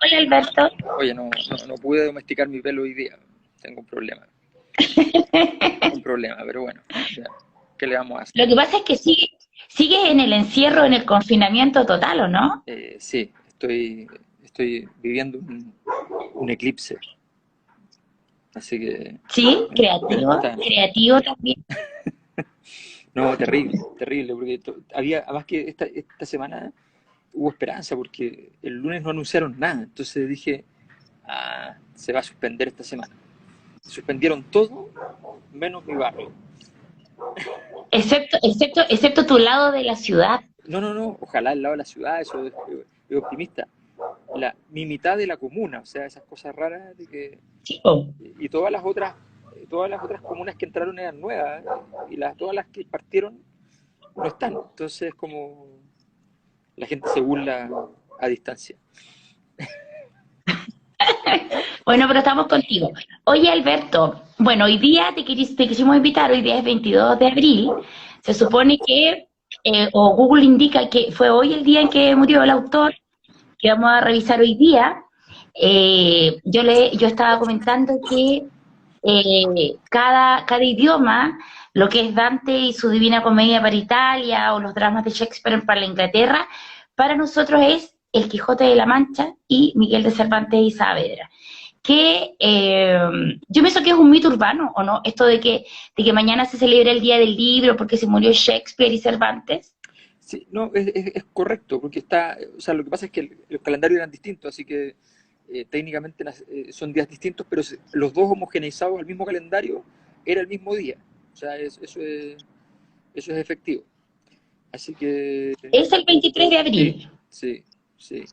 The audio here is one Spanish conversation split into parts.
Hola, Alberto. Oye, no pude domesticar mi pelo hoy día. Tengo un problema, pero bueno, ya, ¿qué le vamos a hacer? Lo que pasa es que sigue en el encierro, en el confinamiento total, ¿o no? Sí, estoy viviendo un eclipse, así que Sí, me creativo, está... creativo también. No, terrible, terrible, porque había, además que esta semana hubo esperanza, porque el lunes no anunciaron nada, entonces dije, se va a suspender esta semana. Suspendieron todo, menos mi barrio. Excepto tu lado de la ciudad. No, ojalá al lado de la ciudad, eso es optimista. Mi mitad de la comuna, o sea, esas cosas raras de que... Sí, po. Y todas las otras comunas que entraron eran nuevas, y todas las que partieron no están. Entonces, como la gente se burla a distancia. Bueno, pero estamos contigo. Oye, Alberto, bueno, hoy día te quisimos invitar, hoy día es 22 de abril. Se supone que, o Google indica que fue hoy el día en que murió el autor, que vamos a revisar hoy día. Yo estaba comentando que cada idioma, lo que es Dante y su Divina Comedia para Italia o los dramas de Shakespeare para la Inglaterra, para nosotros es El Quijote de la Mancha y Miguel de Cervantes y Saavedra. Que yo pienso que es un mito urbano, ¿o no? Esto de que mañana se celebra el Día del Libro porque se murió Shakespeare y Cervantes. Sí, no, es correcto, porque o sea, lo que pasa es que los calendarios eran distintos, así que técnicamente son días distintos, pero los dos homogeneizados al mismo calendario era el mismo día. O sea, eso es efectivo. Así que Es el 23 de sí, abril. sí, sí.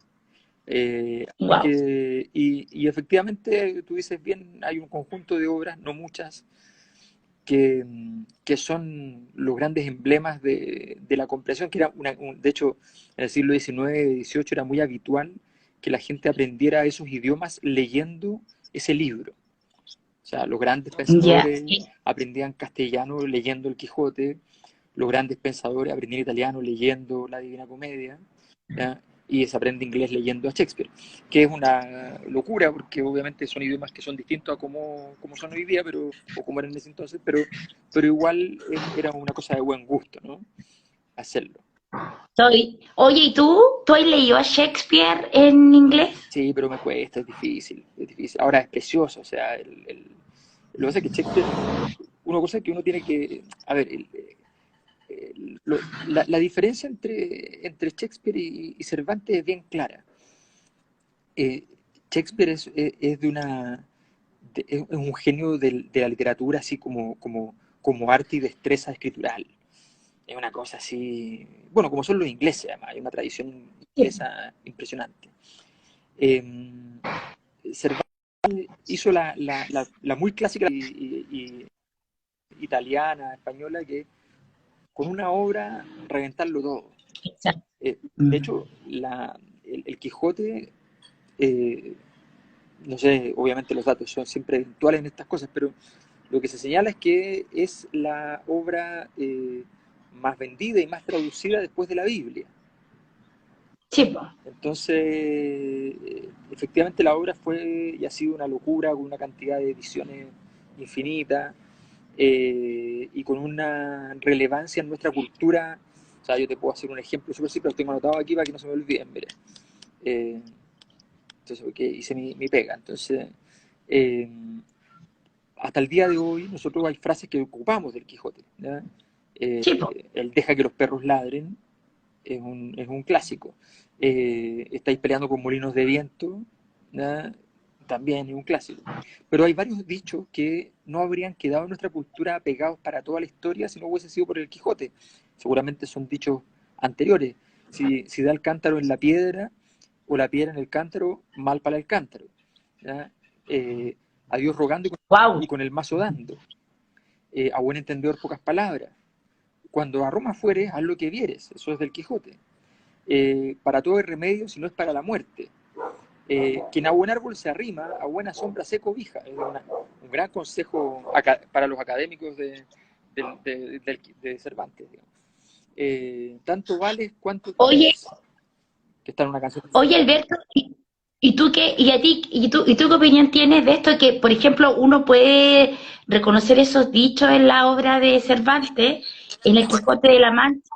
Wow. Y efectivamente, tú dices bien, hay un conjunto de obras, no muchas, que son los grandes emblemas de la comprensión, que era de hecho, en el siglo XIX, XVIII era muy habitual que la gente aprendiera esos idiomas leyendo ese libro. O sea, los grandes Ya. pensadores aprendían castellano leyendo el Quijote, los grandes pensadores aprendían italiano leyendo la Divina Comedia, ¿ya? Y se aprende inglés leyendo a Shakespeare, que es una locura porque obviamente son idiomas que son distintos a como son hoy día, o como eran en ese entonces, pero igual era una cosa de buen gusto, ¿no? Hacerlo. Oye, ¿y tú? ¿Tú has leído a Shakespeare en inglés? Sí, pero me cuesta, es difícil, es difícil. Ahora es precioso, o sea, lo que pasa es que Shakespeare, una cosa que uno tiene que, a ver, la diferencia entre Shakespeare y Cervantes es bien clara. Eh, Shakespeare es es un genio de la literatura así como arte y destreza escritural. Es una cosa así, bueno, como son los ingleses además, hay una tradición Sí. inglesa impresionante. Eh, Cervantes hizo la muy clásica y italiana, española, que con una obra reventarlo todo. Exacto. De Mm. hecho, el Quijote, eh, no sé, obviamente los datos son siempre eventuales en estas cosas, pero lo que se señala es que es la obra más vendida y más traducida después de la Biblia. Sí, po. Entonces, efectivamente la obra fue y ha sido una locura, con una cantidad de ediciones infinita, y con una relevancia en nuestra cultura. O sea, yo te puedo hacer un ejemplo súper simple, lo tengo anotado aquí para que no se me olviden, mire. Eh, entonces, porque hice mi pega. Entonces, eh, hasta el día de hoy, nosotros hay frases que ocupamos del Quijote, ¿ya? Sí, po. El deja que los perros ladren es un clásico. Estáis peleando con molinos de viento, ¿ya? También es un clásico. Pero hay varios dichos que no habrían quedado en nuestra cultura pegados para toda la historia si no hubiese sido por el Quijote. Seguramente son dichos anteriores. Si da el cántaro en la piedra o la piedra en el cántaro, mal para el cántaro, ¿ya? Eh, a Dios rogando Wow. y con el mazo dando. A buen entendedor, pocas palabras. Cuando a Roma fueres, haz lo que vieres. Eso es del Quijote. Para todo hay remedio si no es para la muerte. Quien a buen árbol se arrima, a buena sombra se cobija. Es un gran consejo para los académicos de Cervantes. Digamos. Tanto vales cuanto Oye, tienes, que está en una canción. oye, Alberto, ¿Y tú qué opinión tienes de esto? Que, por ejemplo, uno puede reconocer esos dichos en la obra de Cervantes, en el Quijote de la Mancha,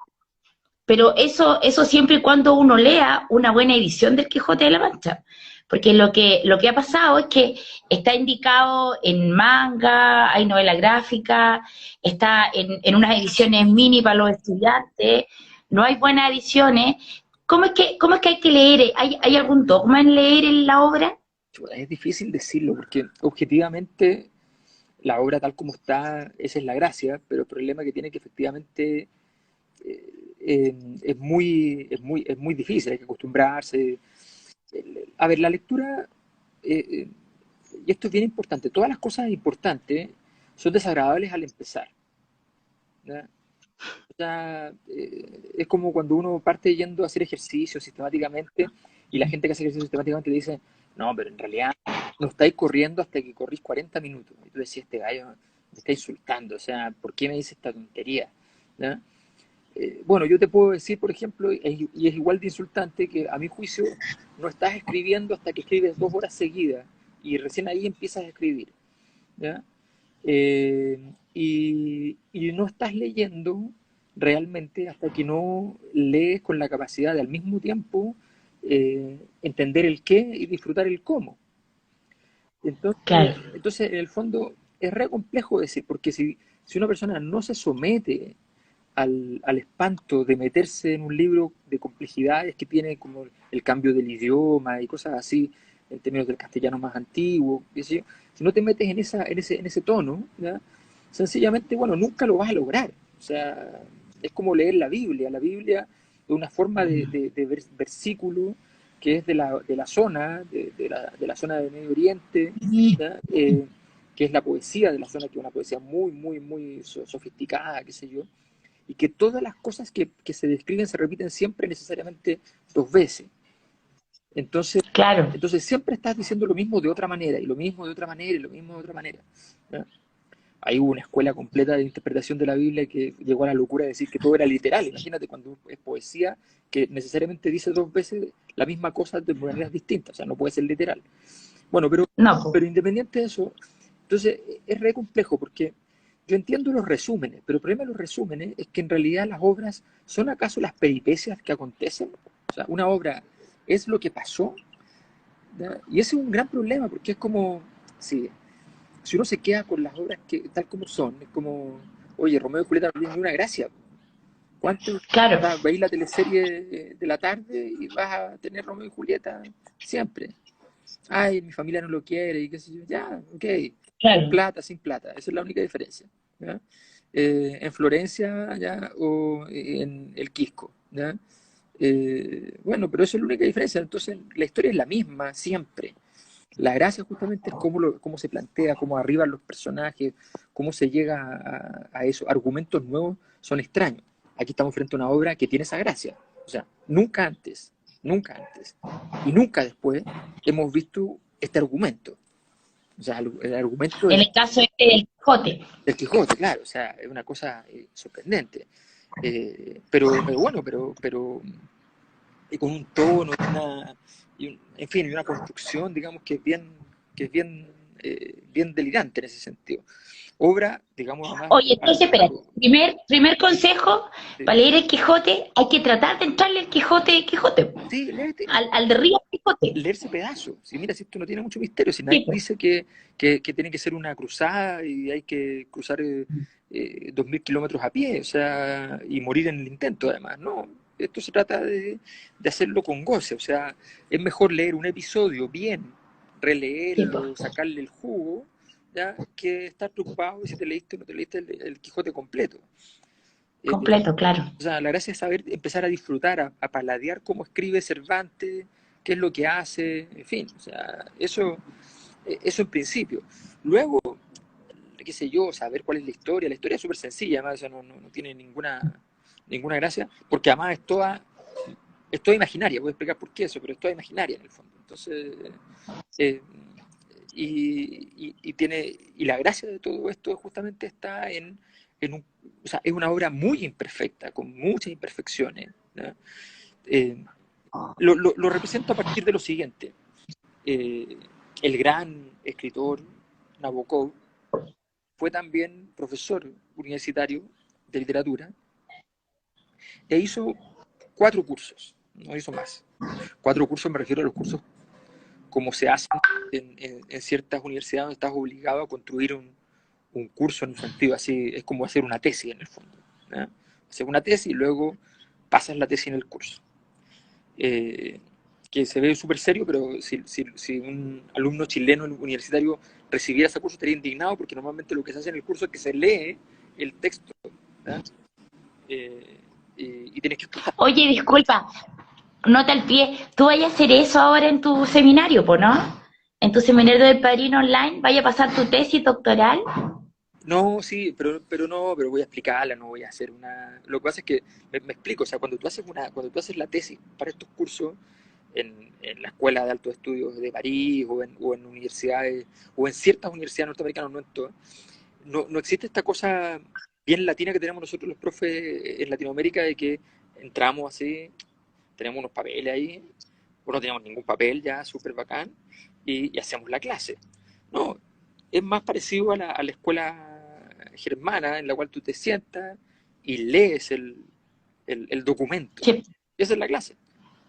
pero eso siempre y cuando uno lea una buena edición del Quijote de la Mancha. Porque lo que ha pasado es que está indicado en manga, hay novela gráfica, está en unas ediciones mini para los estudiantes, no hay buenas ediciones. Cómo es que hay que leer? ¿Hay algún dogma en leer en la obra? Chuta, es difícil decirlo, porque objetivamente la obra tal como está, esa es la gracia, pero el problema que tiene es que efectivamente es muy difícil, hay que acostumbrarse. A ver, la lectura, eh, eh, y esto es bien importante, todas las cosas importantes son desagradables al empezar. ¿Ya? O sea, es como cuando uno parte yendo a hacer ejercicio sistemáticamente y la gente que hace ejercicio sistemáticamente dice, no, pero en realidad no estáis corriendo hasta que corrís 40 minutos. Y tú decís, este gallo me está insultando, o sea, ¿por qué me dice esta tontería? ¿Ya? Bueno, yo te puedo decir, por ejemplo, y es igual de insultante que a mi juicio no estás escribiendo hasta que escribes 2 horas seguidas y recién ahí empiezas a escribir. ¿Ya? Y no estás leyendo realmente hasta que no lees con la capacidad de al mismo tiempo entender el qué y disfrutar el cómo. Claro, Entonces, en el fondo, es re complejo decir, porque si una persona no se somete al espanto de meterse en un libro de complejidades que tiene como el cambio del idioma y cosas así, en términos del castellano más antiguo, qué sé yo, si no te metes en ese tono, ¿ya? Sencillamente, bueno, nunca lo vas a lograr. O sea, es como leer la Biblia. La Biblia es una forma de versículo que es de la zona, de la zona del Medio Oriente, ¿ya? Que es la poesía de la zona, que es una poesía muy sofisticada, qué sé yo, y que todas las cosas que se describen se repiten siempre necesariamente 2 veces. Entonces, claro. entonces siempre estás diciendo lo mismo de otra manera, y lo mismo de otra manera, y lo mismo de otra manera. ¿Ya? Hay una escuela completa de interpretación de la Biblia que llegó a la locura de decir que todo era literal. Imagínate cuando es poesía que necesariamente dice 2 veces la misma cosa de maneras distintas, o sea, no puede ser literal. Bueno, No, po. pero independiente de eso, entonces es re complejo porque yo entiendo los resúmenes, pero el problema de los resúmenes es que en realidad las obras son acaso las peripecias que acontecen. O sea, una obra es lo que pasó, ¿ya? Y ese es un gran problema porque es como, si uno se queda con las obras que, tal como son, es como, oye, Romeo y Julieta no tienen ni una gracia. ¿Cuánto? O Claro, sea, veis la teleserie de la tarde y vas a tener Romeo y Julieta siempre. Ay, mi familia no lo quiere y qué sé yo. Ya, ok. Con claro. plata, sin plata. Esa es la única diferencia. ¿Ya? En Florencia, ¿ya? O en el Quisco. ¿Ya? Bueno, pero eso es la única diferencia. Entonces, la historia es la misma siempre. La gracia justamente es cómo se plantea, cómo arriban los personajes, cómo se llega a eso. Argumentos nuevos son extraños. Aquí estamos frente a una obra que tiene esa gracia. O sea, nunca antes y nunca después hemos visto este argumento. O sea, el argumento En el caso este del Quijote. del Quijote, claro, o sea, es una cosa sorprendente. Pero bueno, y con un tono, en fin, y una construcción, digamos, que es bien delirante en ese sentido. Obra, digamos, además, Oye, entonces, espérate. Primer consejo sí, para leer el Quijote, hay que tratar de entrarle el Quijote, sí, léete, al de Río Quijote. leerse pedazos. Si mira, si esto no tiene mucho misterio, si nadie Sí, po. dice que tiene que ser una cruzada y hay que cruzar 2000 kilómetros a pie, o sea, y morir en el intento, además, no. Esto se trata de hacerlo con goce, o sea, es mejor leer un episodio bien, Sí, po. releerlo, sacarle el jugo, ¿ya? Que estar preocupado de si te leíste o no te leíste el Quijote completo. Completo, claro. O sea, la gracia es saber empezar a disfrutar, a paladear cómo escribe Cervantes, qué es lo que hace, en fin, o sea, eso en principio. Luego, qué sé yo, saber cuál es la historia es súper sencilla, además, eso no tiene ninguna gracia, porque además es toda imaginaria, voy a explicar por qué eso, pero es toda imaginaria en el fondo. Entonces, eh, y la gracia de todo esto justamente está o sea, es una obra muy imperfecta, con muchas imperfecciones, ¿no? Eh, lo represento a partir de lo siguiente. eh, el gran escritor Nabokov fue también profesor universitario de literatura e hizo 4 cursos, no hizo más. 4 cursos, me refiero a los cursos como se hacen en ciertas universidades donde estás obligado a construir un curso en un sentido así, es como hacer una tesis en el fondo. ¿Ya? Hacer una tesis y luego pasas la tesis en el curso. Que se ve súper serio, pero si un alumno chileno universitario recibiera ese curso estaría indignado porque normalmente lo que se hace en el curso es que se lee el texto, ¿ya? Y tienes que explicar. Oye, disculpa, nota al pie, tú vayas a hacer eso ahora en tu seminario, ¿no? En tu seminario del Padrino Online, vaya a pasar tu tesis doctoral. No, sí, pero voy a explicarla, no voy a hacer una. Lo que pasa es que me explico, o sea, cuando tú haces la tesis para estos cursos en la Escuela de Altos Estudios de París o en universidades, o en ciertas universidades norteamericanas, no en todas, no existe esta cosa bien latina que tenemos nosotros los profes en Latinoamérica de que entramos así, tenemos unos papeles ahí, o no tenemos ningún papel ya, súper bacán, y hacemos la clase. No, es más parecido a la escuela germana en la cual tú te sientas y lees el documento. Sí. Y esa es la clase.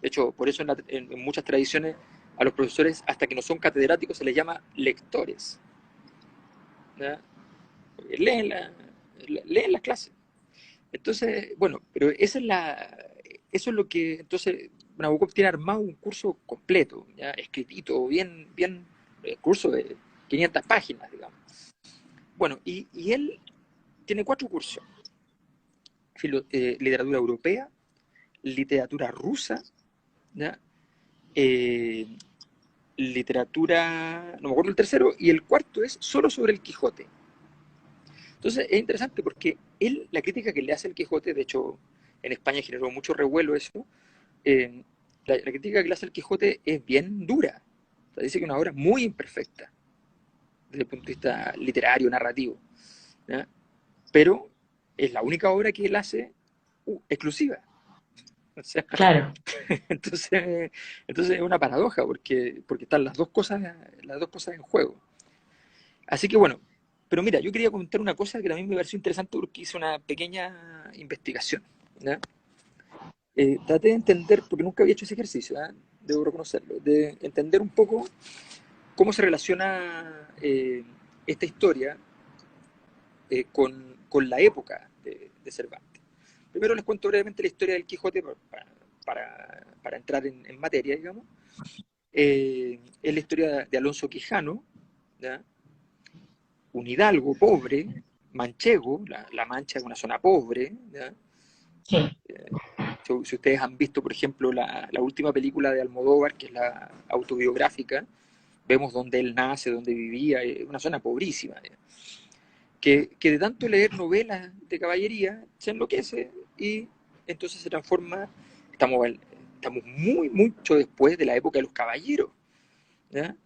De hecho, por eso en muchas tradiciones a los profesores, hasta que no son catedráticos, se les llama lectores. ¿Ya? Porque leen las clases. Entonces, bueno, pero eso es lo que, entonces, Nabokov tiene armado un curso completo, ¿ya? Escritito, bien, curso de 500 páginas, digamos. Bueno, y él tiene 4 cursos: literatura europea, literatura rusa, ¿ya? Eh, literatura, no me acuerdo el tercero, y el cuarto es solo sobre el Quijote. Entonces es interesante porque él, la crítica que le hace al Quijote, de hecho en España generó mucho revuelo eso, la crítica que le hace al Quijote es bien dura. O sea, dice que es una obra muy imperfecta desde el punto de vista literario, narrativo, ¿ya? Pero es la única obra que él hace exclusiva. O sea, Claro. entonces es una paradoja porque están las dos cosas en juego. Así que bueno, pero mira, yo quería comentar una cosa que también me pareció interesante porque hice una pequeña investigación, ¿ya? Traté de entender, porque nunca había hecho ese ejercicio, ¿ah? Debo reconocerlo, de entender un poco cómo se relaciona esta historia con la época de Cervantes. Primero les cuento brevemente la historia del Quijote para entrar en materia, digamos. Es la historia de Alonso Quijano, ¿ya? Un hidalgo pobre, manchego, la Mancha es una zona pobre, ¿ya? Sí. Si ustedes han visto, por ejemplo, la última película de Almodóvar, que es la autobiográfica, vemos dónde él nace, dónde vivía, una zona pobrísima, que de tanto leer novelas de caballería se enloquece y entonces se transforma, estamos muy, mucho después de la época de los caballeros, ¿ya?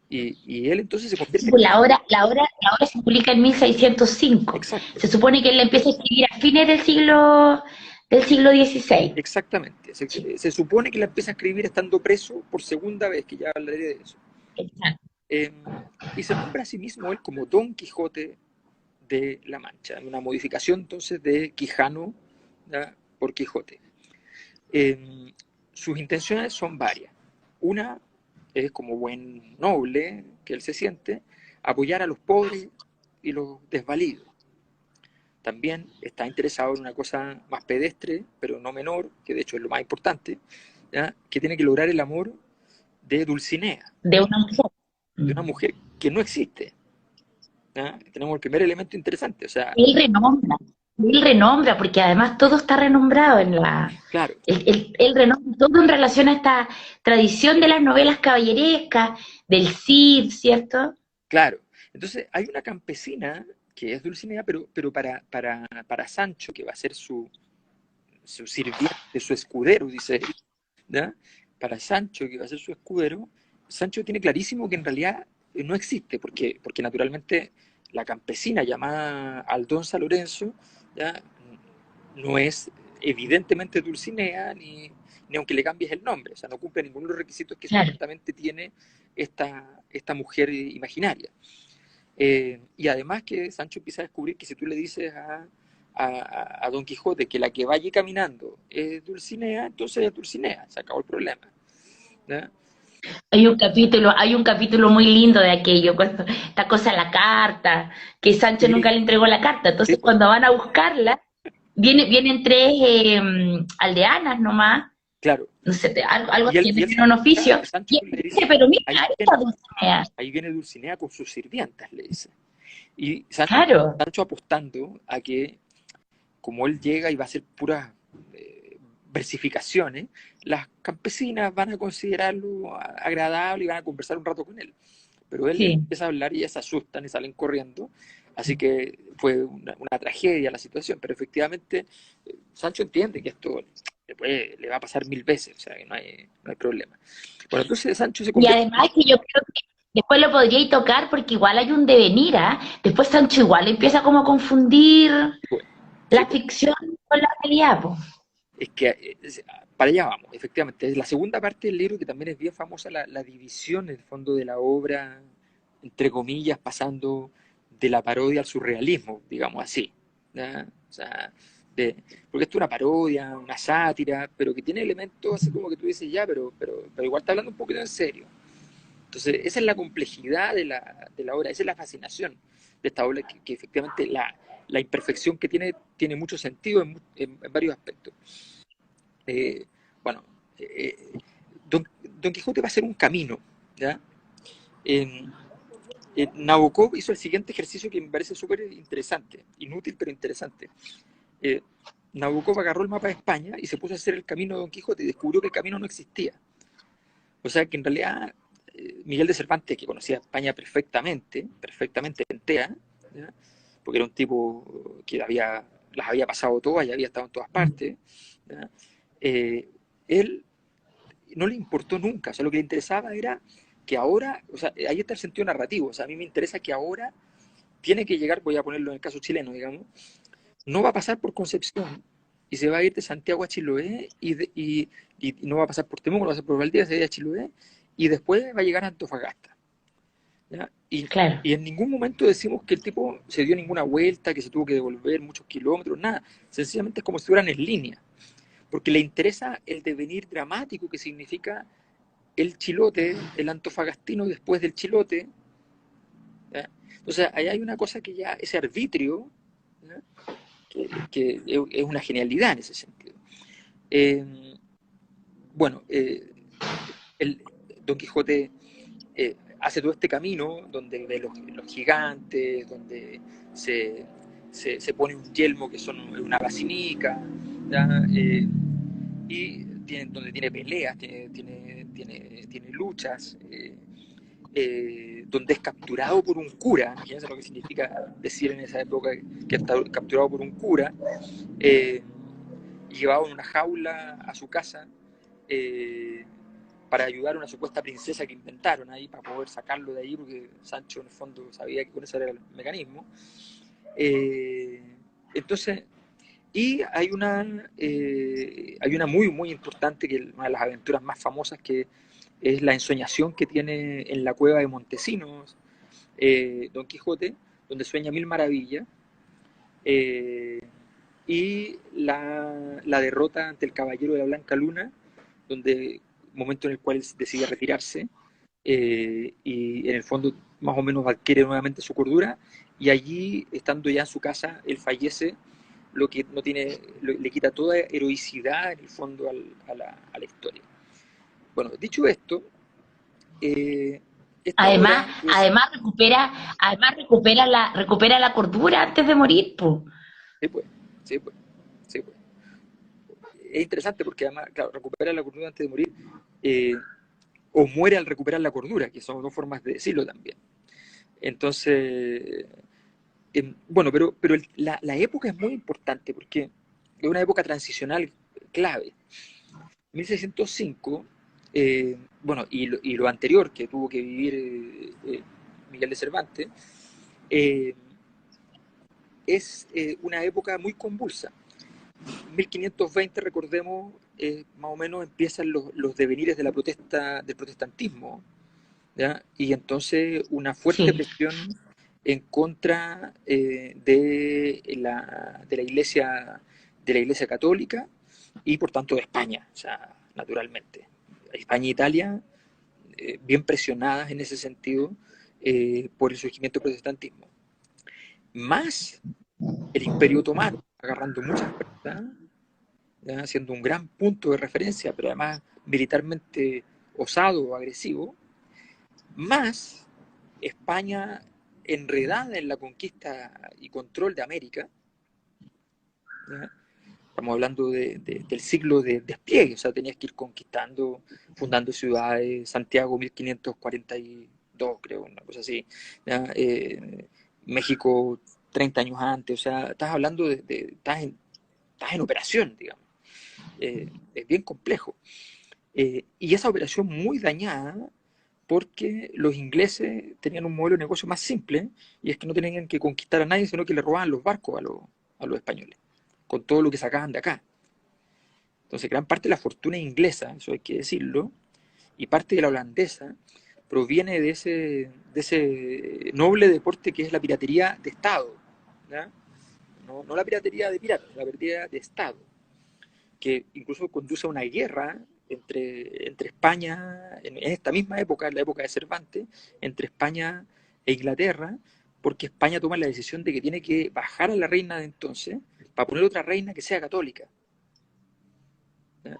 Y él entonces se Sí, convierte pues en... la obra se publica en 1605. Exacto, Se supone que él la empieza a escribir a fines del siglo XVI. exactamente. Se, Sí, se supone que la empieza a escribir estando preso por segunda vez, que ya hablaré de eso. exacto. Eh, y se nombra a sí mismo él como Don Quijote de la Mancha, una modificación entonces de Quijano, ¿ya? Por Quijote. Eh, Sus intenciones son varias. Una es, como buen noble que él se siente, apoyar a los pobres y los desvalidos. También está interesado en una cosa más pedestre, pero no menor, que de hecho es lo más importante, ¿ya? Que tiene que lograr el amor de Dulcinea, De una mujer. de una Mm. mujer que no existe, ¿ya? Tenemos el primer elemento interesante, o sea, Él renombra, él renombra, porque además todo está renombrado en la. claro, Él renombra todo en relación a esta tradición de las novelas caballerescas, del Cid, ¿cierto? claro. Entonces hay una campesina que es Dulcinea, pero para Sancho, que va a ser su sirviente, su escudero, dice él, ¿ya? Para Sancho, que va a ser su escudero, Sancho tiene clarísimo que en realidad no existe, porque naturalmente la campesina llamada Aldonza Lorenzo, ¿ya? No es evidentemente Dulcinea, ni aunque le cambies el nombre, o sea, no cumple ninguno de los requisitos que Claro. supuestamente tiene esta mujer imaginaria. Y además que Sancho empieza a descubrir que si tú le dices a Don Quijote que la que vaya caminando es Dulcinea, entonces es Dulcinea, se acabó el problema. ¿Ya? Hay un capítulo muy lindo de aquello, cuando esta cosa la carta, que Sancho nunca Sí, le entregó la carta. sí, Entonces, pues, cuando van a buscarla, vienen tres aldeanas nomás, claro. no sé, algo Y así, él se tienen da un cuenta oficio, y Sancho y él le dice, dice, pero mira, ahí ahí viene, está Dulcinea. ahí viene Dulcinea con sus sirvientas, le dice. Y Sancho, Claro, Sancho apostando a que como él llega y va a hacer puras versificaciones, las campesinas van a considerarlo agradable y van a conversar un rato con él. Pero él sí. empieza a hablar y ellas se asustan y salen corriendo. Así que fue una tragedia la situación. Pero efectivamente, Sancho entiende que esto le va a pasar 1000 veces, o sea, que no hay problema. Bueno, entonces Sancho se Y convierte. además que yo creo que después lo podríais tocar porque igual hay un devenir, ¿ah? Después Sancho igual empieza como a confundir Pues, sí, la pues, ficción con la realidad, pues. es que para allá vamos, efectivamente. Es la segunda parte del libro que también es bien famosa, la división en el fondo de la obra, entre comillas, pasando de la parodia al surrealismo, digamos así. ¿Ya? O sea, porque esto es una parodia, una sátira, pero que tiene elementos así como que tú dices, ya, pero igual está hablando un poquito en serio. Entonces, esa es la complejidad de la obra, esa es la fascinación de esta obra, que efectivamente la imperfección que tiene mucho sentido en varios aspectos. Eh, bueno, eh, Don Quijote va a ser un camino, ¿ya? En, Nabokov hizo el siguiente ejercicio que me parece súper interesante, inútil pero interesante. Eh, Nabokov agarró el mapa de España y se puso a hacer el camino de Don Quijote y descubrió que el camino no existía. O sea que en realidad Miguel de Cervantes, que conocía España perfectamente entera, ¿ya? Porque era un tipo que las había pasado todas y había estado en todas partes, ¿ya? Eh, él no le importó nunca, o sea, lo que le interesaba era que ahora, o sea, ahí está el sentido narrativo, o sea, a mí me interesa que ahora tiene que llegar, voy a ponerlo en el caso chileno, digamos, no va a pasar por Concepción y se va a ir de Santiago a Chiloé y no va a pasar por Temuco, no va a pasar por Valdivia, se va a ir a Chiloé y después va a llegar a Antofagasta. ¿Ya? Claro. Y en ningún momento decimos que el tipo se dio ninguna vuelta, que se tuvo que devolver muchos kilómetros, nada. Sencillamente es como si estuvieran en línea, porque le interesa el devenir dramático que significa el chilote, el antofagastino después del chilote. ¿Ya? Entonces, ahí hay una cosa que ya, ese arbitrio, ¿ya? Que es una genialidad en ese sentido. Eh, bueno, el Don Quijote hace todo este camino donde ve los gigantes, donde se, se pone un yelmo que son una basinica, y donde tiene peleas, tiene luchas, donde es capturado por un cura, imagínense lo que significa decir en esa época que está capturado por un cura, eh, llevado en una jaula a su casa, eh, para ayudar a una supuesta princesa que inventaron ahí para poder sacarlo de ahí, porque Sancho en el fondo sabía que con ese era el mecanismo. Eh, entonces, y hay una muy, muy importante, que es una de las aventuras más famosas, que es la ensoñación que tiene en la cueva de Montesinos Don Quijote, donde sueña mil maravillas, eh, y la derrota ante el Caballero de la Blanca Luna, donde momento en el cual él decide retirarse, y en el fondo más o menos adquiere nuevamente su cordura, y allí, estando ya en su casa, él fallece, lo que no tiene, le quita toda heroicidad en el fondo a la historia. Bueno, dicho esto, esta Además, obra es, recupera la cordura antes de morir, pues. sí, pues, sí, pues, sí, pues. Es interesante porque además, claro, recupera la cordura antes de morir, eh, o muere al recuperar la cordura, que son dos formas de decirlo también. Entonces, bueno, pero la época es muy importante porque es una época transicional clave. 1605, bueno, y lo anterior que tuvo que vivir Miguel de Cervantes, eh, es una época muy convulsa. 1520, recordemos, más o menos empiezan los devenires de la protesta, del protestantismo, ¿ya? Y entonces una fuerte Sí. presión en contra de la iglesia católica y por tanto de España, o sea, naturalmente. España e Italia bien presionadas en ese sentido por el surgimiento del protestantismo. Más el Imperio Otomano, agarrando mucha fuerza, ¿ya? Siendo un gran punto de referencia, pero además militarmente osado, agresivo, más España enredada en la conquista y control de América, ¿ya? Estamos hablando del siglo de despliegue, o sea, tenías que ir conquistando, fundando ciudades, Santiago 1542, creo, una cosa así, ¿ya? México 30 años antes, o sea, estás hablando estás en operación, digamos. Es bien complejo. Y esa operación muy dañada porque los ingleses tenían un modelo de negocio más simple, y es que no tenían que conquistar a nadie, sino que le robaban los barcos a los españoles, con todo lo que sacaban de acá. Entonces, gran parte de la fortuna inglesa, eso hay que decirlo, y parte de la holandesa, proviene de ese noble deporte que es la piratería de Estado, ¿ya? No la piratería de piratas, la piratería de Estado, que incluso conduce a una guerra entre España, en esta misma época, en la época de Cervantes, entre España e Inglaterra, porque España toma la decisión de que tiene que bajar a la reina de entonces para poner otra reina que sea católica. ¿Ya?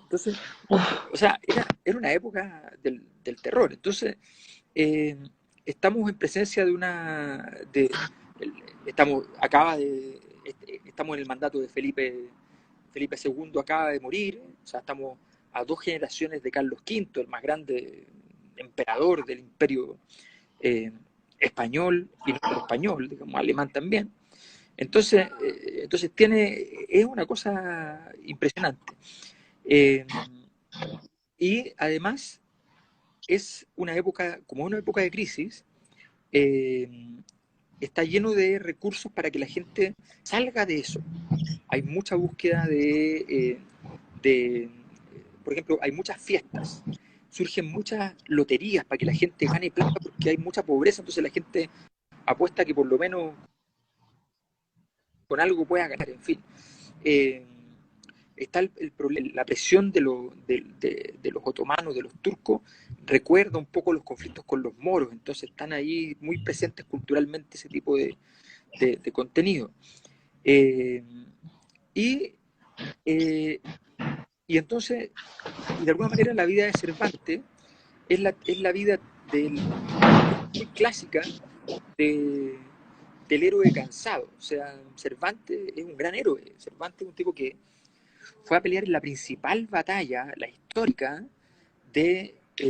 Entonces, o sea, era una época del terror. Entonces, eh, estamos en presencia de una... estamos, estamos en el mandato de Felipe II acaba de morir, o sea, estamos a 2 generaciones de Carlos V, el más grande emperador del imperio eh, español, y no solo español, digamos, alemán también. Entonces es una cosa impresionante. Eh, y además es una época, como una época de crisis, eh, está lleno de recursos para que la gente salga de eso. Hay mucha búsqueda de, por ejemplo, hay muchas fiestas, surgen muchas loterías para que la gente gane plata porque hay mucha pobreza, entonces la gente apuesta que por lo menos con algo pueda ganar, en fin. Eh, Está la presión de los otomanos, de los turcos, recuerda un poco los conflictos con los moros, entonces están ahí muy presentes culturalmente ese tipo de contenido. Eh, y, eh, y entonces, y de alguna manera la vida de Cervantes es la vida muy clásica de, del héroe cansado. O sea, Cervantes es un gran héroe. Cervantes es un tipo que fue a pelear en la principal batalla, la histórica,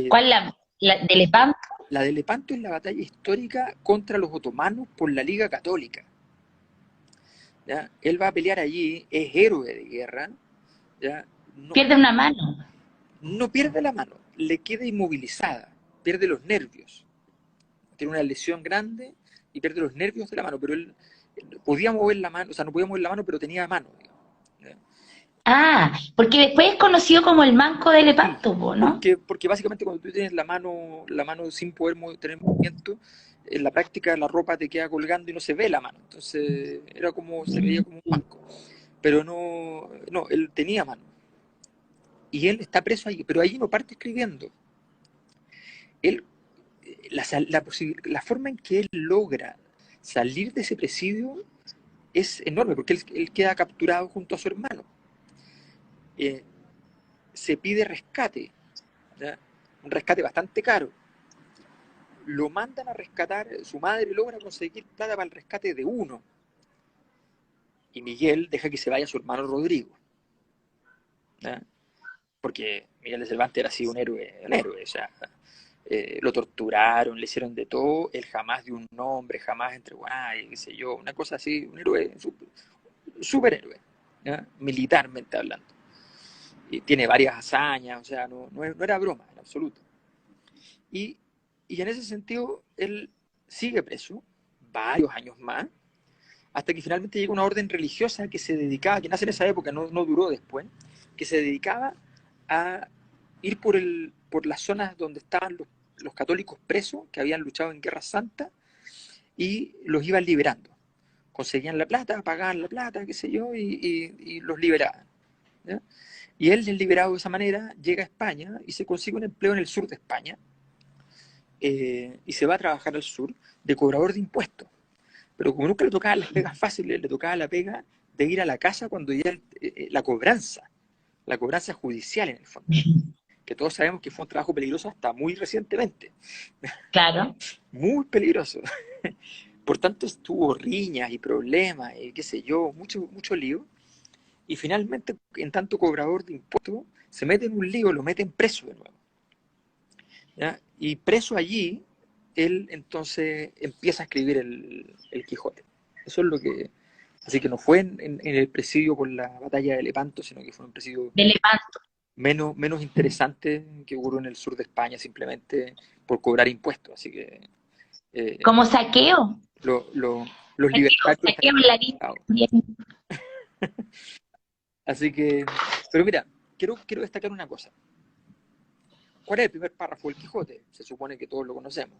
¿Cuál la de Lepanto? la de Lepanto, es la batalla histórica contra los otomanos por la Liga Católica. ¿Ya? Él va a pelear allí, es héroe de guerra, ¿ya? No, Pierde una mano. no pierde la mano, le queda inmovilizada, pierde los nervios, tiene una lesión grande y pierde los nervios de la mano, pero él podía mover la mano, o sea, no podía mover la mano, pero tenía mano, digamos, ¿ya? Ah, porque después es conocido como el manco de Sí, Lepanto, ¿no? porque básicamente cuando tú tienes la mano sin poder tener movimiento, en la práctica la ropa te queda colgando y no se ve la mano. Entonces se veía como un manco. Pero no, él tenía mano. Y él está preso ahí, pero ahí no parte escribiendo. Él, la forma en que él logra salir de ese presidio es enorme, porque él queda capturado junto a su hermano. Eh, Se pide rescate, ¿ya? Un rescate bastante caro. Lo mandan a rescatar, su madre logra conseguir plata para el rescate de uno, y Miguel deja que se vaya su hermano Rodrigo, ¿ya? Porque Miguel de Cervantes era así un héroe, o sea, lo torturaron, le hicieron de todo, él jamás dio un nombre, jamás entregó a nadie, qué sé yo, una cosa así, un héroe, superhéroe, ¿ya? Militarmente hablando. Y tiene varias hazañas, o sea, no era broma en absoluto. Y, y en ese sentido, él sigue preso varios años más, hasta que finalmente llega una orden religiosa que se dedicaba, que nace en esa época, no duró después, que se dedicaba a ir por las zonas donde estaban los católicos presos que habían luchado en Guerra Santa y los iban liberando. Conseguían la plata, pagaban la plata, qué sé yo, y los liberaban, ¿ya? Y él, liberado de esa manera, llega a España y se consigue un empleo en el sur de España, y se va a trabajar al sur de cobrador de impuestos. Pero como nunca le tocaban las pegas fáciles, le tocaba la pega de ir a la casa cuando ya la cobranza judicial en el fondo, que todos sabemos que fue un trabajo peligroso hasta muy recientemente, Claro. muy peligroso. Por tanto, estuvo riñas y problemas, y qué sé yo, mucho lío. Y finalmente, en tanto cobrador de impuestos, se mete en un lío, lo meten preso de nuevo, ¿ya? Y preso allí, él entonces empieza a escribir el Quijote. Eso es lo que... Así que no fue en el presidio por la batalla de Lepanto, sino que fue un presidio De Lepanto. menos interesante, que ocurrió en el sur de España, simplemente por cobrar impuestos. Así que Como saqueo. lo- lo- los Saqueo, libertarios están saqueo en la lista. interesados. Así que, pero mira, quiero destacar una cosa. ¿Cuál es el primer párrafo del Quijote? Se supone que todos lo conocemos.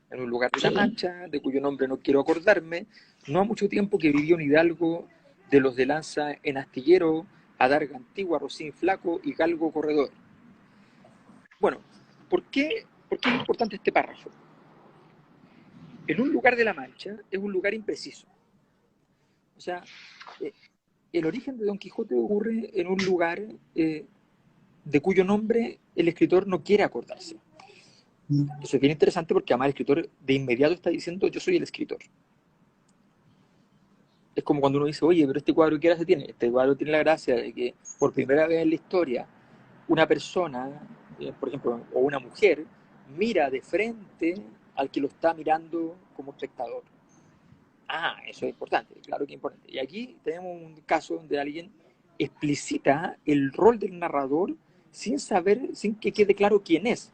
En un lugar de la Sí. Mancha, de cuyo nombre no quiero acordarme, no ha mucho tiempo que vivió un hidalgo de los de lanza en astillero, adarga antigua, rocín flaco y galgo corredor. Bueno, ¿por qué es importante este párrafo? En un lugar de la Mancha es un lugar impreciso. O sea, eh, el origen de Don Quijote ocurre en un lugar de cuyo nombre el escritor no quiere acordarse. Eso es bien interesante porque además el escritor de inmediato está diciendo yo soy el escritor. Es como cuando uno dice, oye, pero este cuadro, ¿qué gracia tiene? Este cuadro tiene la gracia de que por primera vez en la historia una persona, por ejemplo, o una mujer, mira de frente al que lo está mirando como espectador. Ah, eso es importante, claro que es importante. Y aquí tenemos un caso donde alguien explicita el rol del narrador sin saber, sin que quede claro quién es.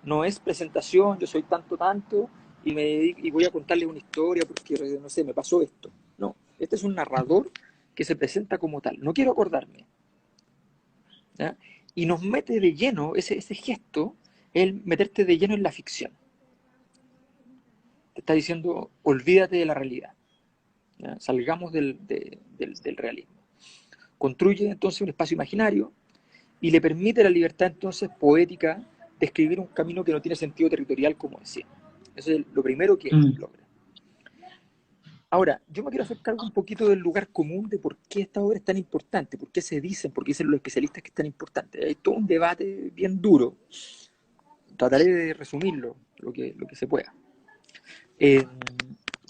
No es presentación, yo soy tanto, y voy a contarle una historia porque, no sé, me pasó esto. No, este es un narrador que se presenta como tal. No quiero acordarme, ¿ya? Y nos mete de lleno, ese gesto, el meterte de lleno en la ficción. Te está diciendo, olvídate de la realidad, ¿ya? Salgamos del realismo. Construye entonces un espacio imaginario y le permite la libertad entonces poética de escribir un camino que no tiene sentido territorial, como decía. Eso es lo primero que logra. Ahora, yo me quiero hacer cargo un poquito del lugar común de por qué esta obra es tan importante, por qué se dicen, por qué dicen los especialistas que es tan importante. Hay todo un debate bien duro. Trataré de resumirlo lo que se pueda.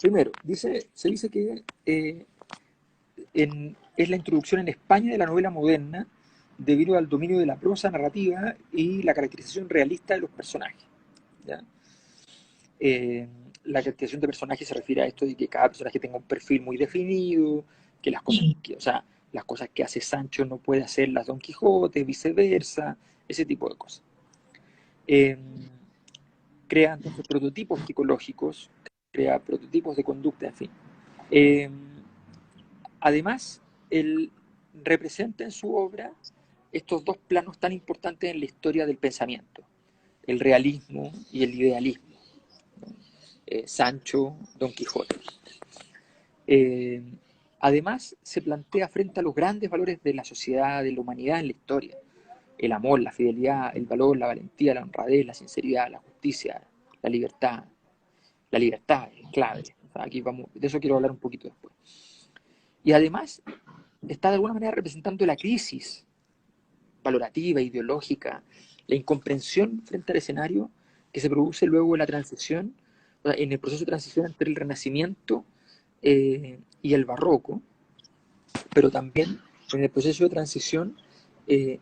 Primero, se dice que es la introducción en España de la novela moderna debido al dominio de la prosa narrativa y la caracterización realista de los personajes, ¿ya? Eh, la caracterización de personajes se refiere a esto de que cada personaje tenga un perfil muy definido, que o sea, las cosas que hace Sancho no puede hacerlas Don Quijote, viceversa, ese tipo de cosas. Eh, Crea entonces prototipos psicológicos, crea prototipos de conducta, en fin. Eh, Además, él representa en su obra estos dos planos tan importantes en la historia del pensamiento, el realismo y el idealismo, ¿no? Sancho, Don Quijote. Eh, Además, se plantea frente a los grandes valores de la sociedad, de la humanidad en la historia, el amor, la fidelidad, el valor, la valentía, la honradez, la sinceridad, la justicia, la libertad. La libertad es clave. O sea, aquí vamos, de eso quiero hablar un poquito después. Y además, está de alguna manera representando la crisis valorativa, ideológica, la incomprensión frente al escenario que se produce luego en la transición, en el proceso de transición entre el Renacimiento y el Barroco, pero también en el proceso de transición en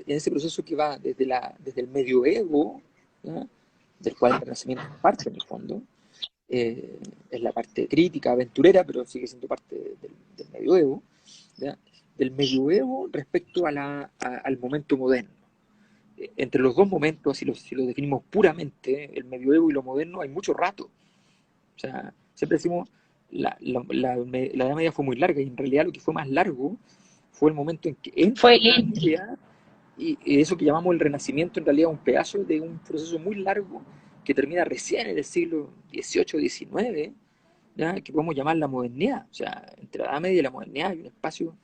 ese proceso que va desde el medioevo, ¿ya? Del cual el Renacimiento es parte en el fondo, es la parte crítica, aventurera, pero sigue siendo parte del medioevo, ¿ya? Del medioevo respecto al momento moderno. Entre los dos momentos, si lo definimos puramente, el medioevo y lo moderno, hay mucho rato. O sea, siempre decimos, la Edad Media fue muy larga, y en realidad lo que fue más largo fue el momento en que entra Fue la Edad el entry. Media y eso que llamamos el Renacimiento en realidad es un pedazo de un proceso muy largo que termina recién en el siglo XVIII o XIX, ¿ya? Que podemos llamar la modernidad. O sea, entre la Edad Media y la modernidad hay un espacio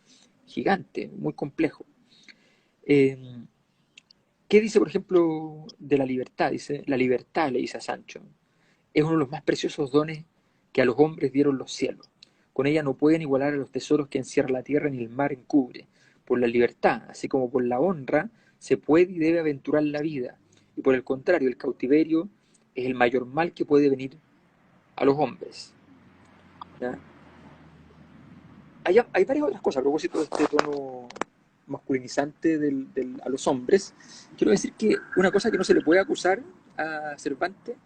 gigante, muy complejo. Eh, ¿Qué dice, por ejemplo, de la libertad? Dice, la libertad, le dice a Sancho, es uno de los más preciosos dones que a los hombres dieron los cielos. Con ella no pueden igualar a los tesoros que encierra la tierra ni el mar encubre. Por la libertad, así como por la honra, se puede y debe aventurar la vida. Y por el contrario, el cautiverio es el mayor mal que puede venir a los hombres. ¿Ya? Hay varias otras cosas a propósito de este tono masculinizante a los hombres. Quiero decir que una cosa que no se le puede acusar a Cervantes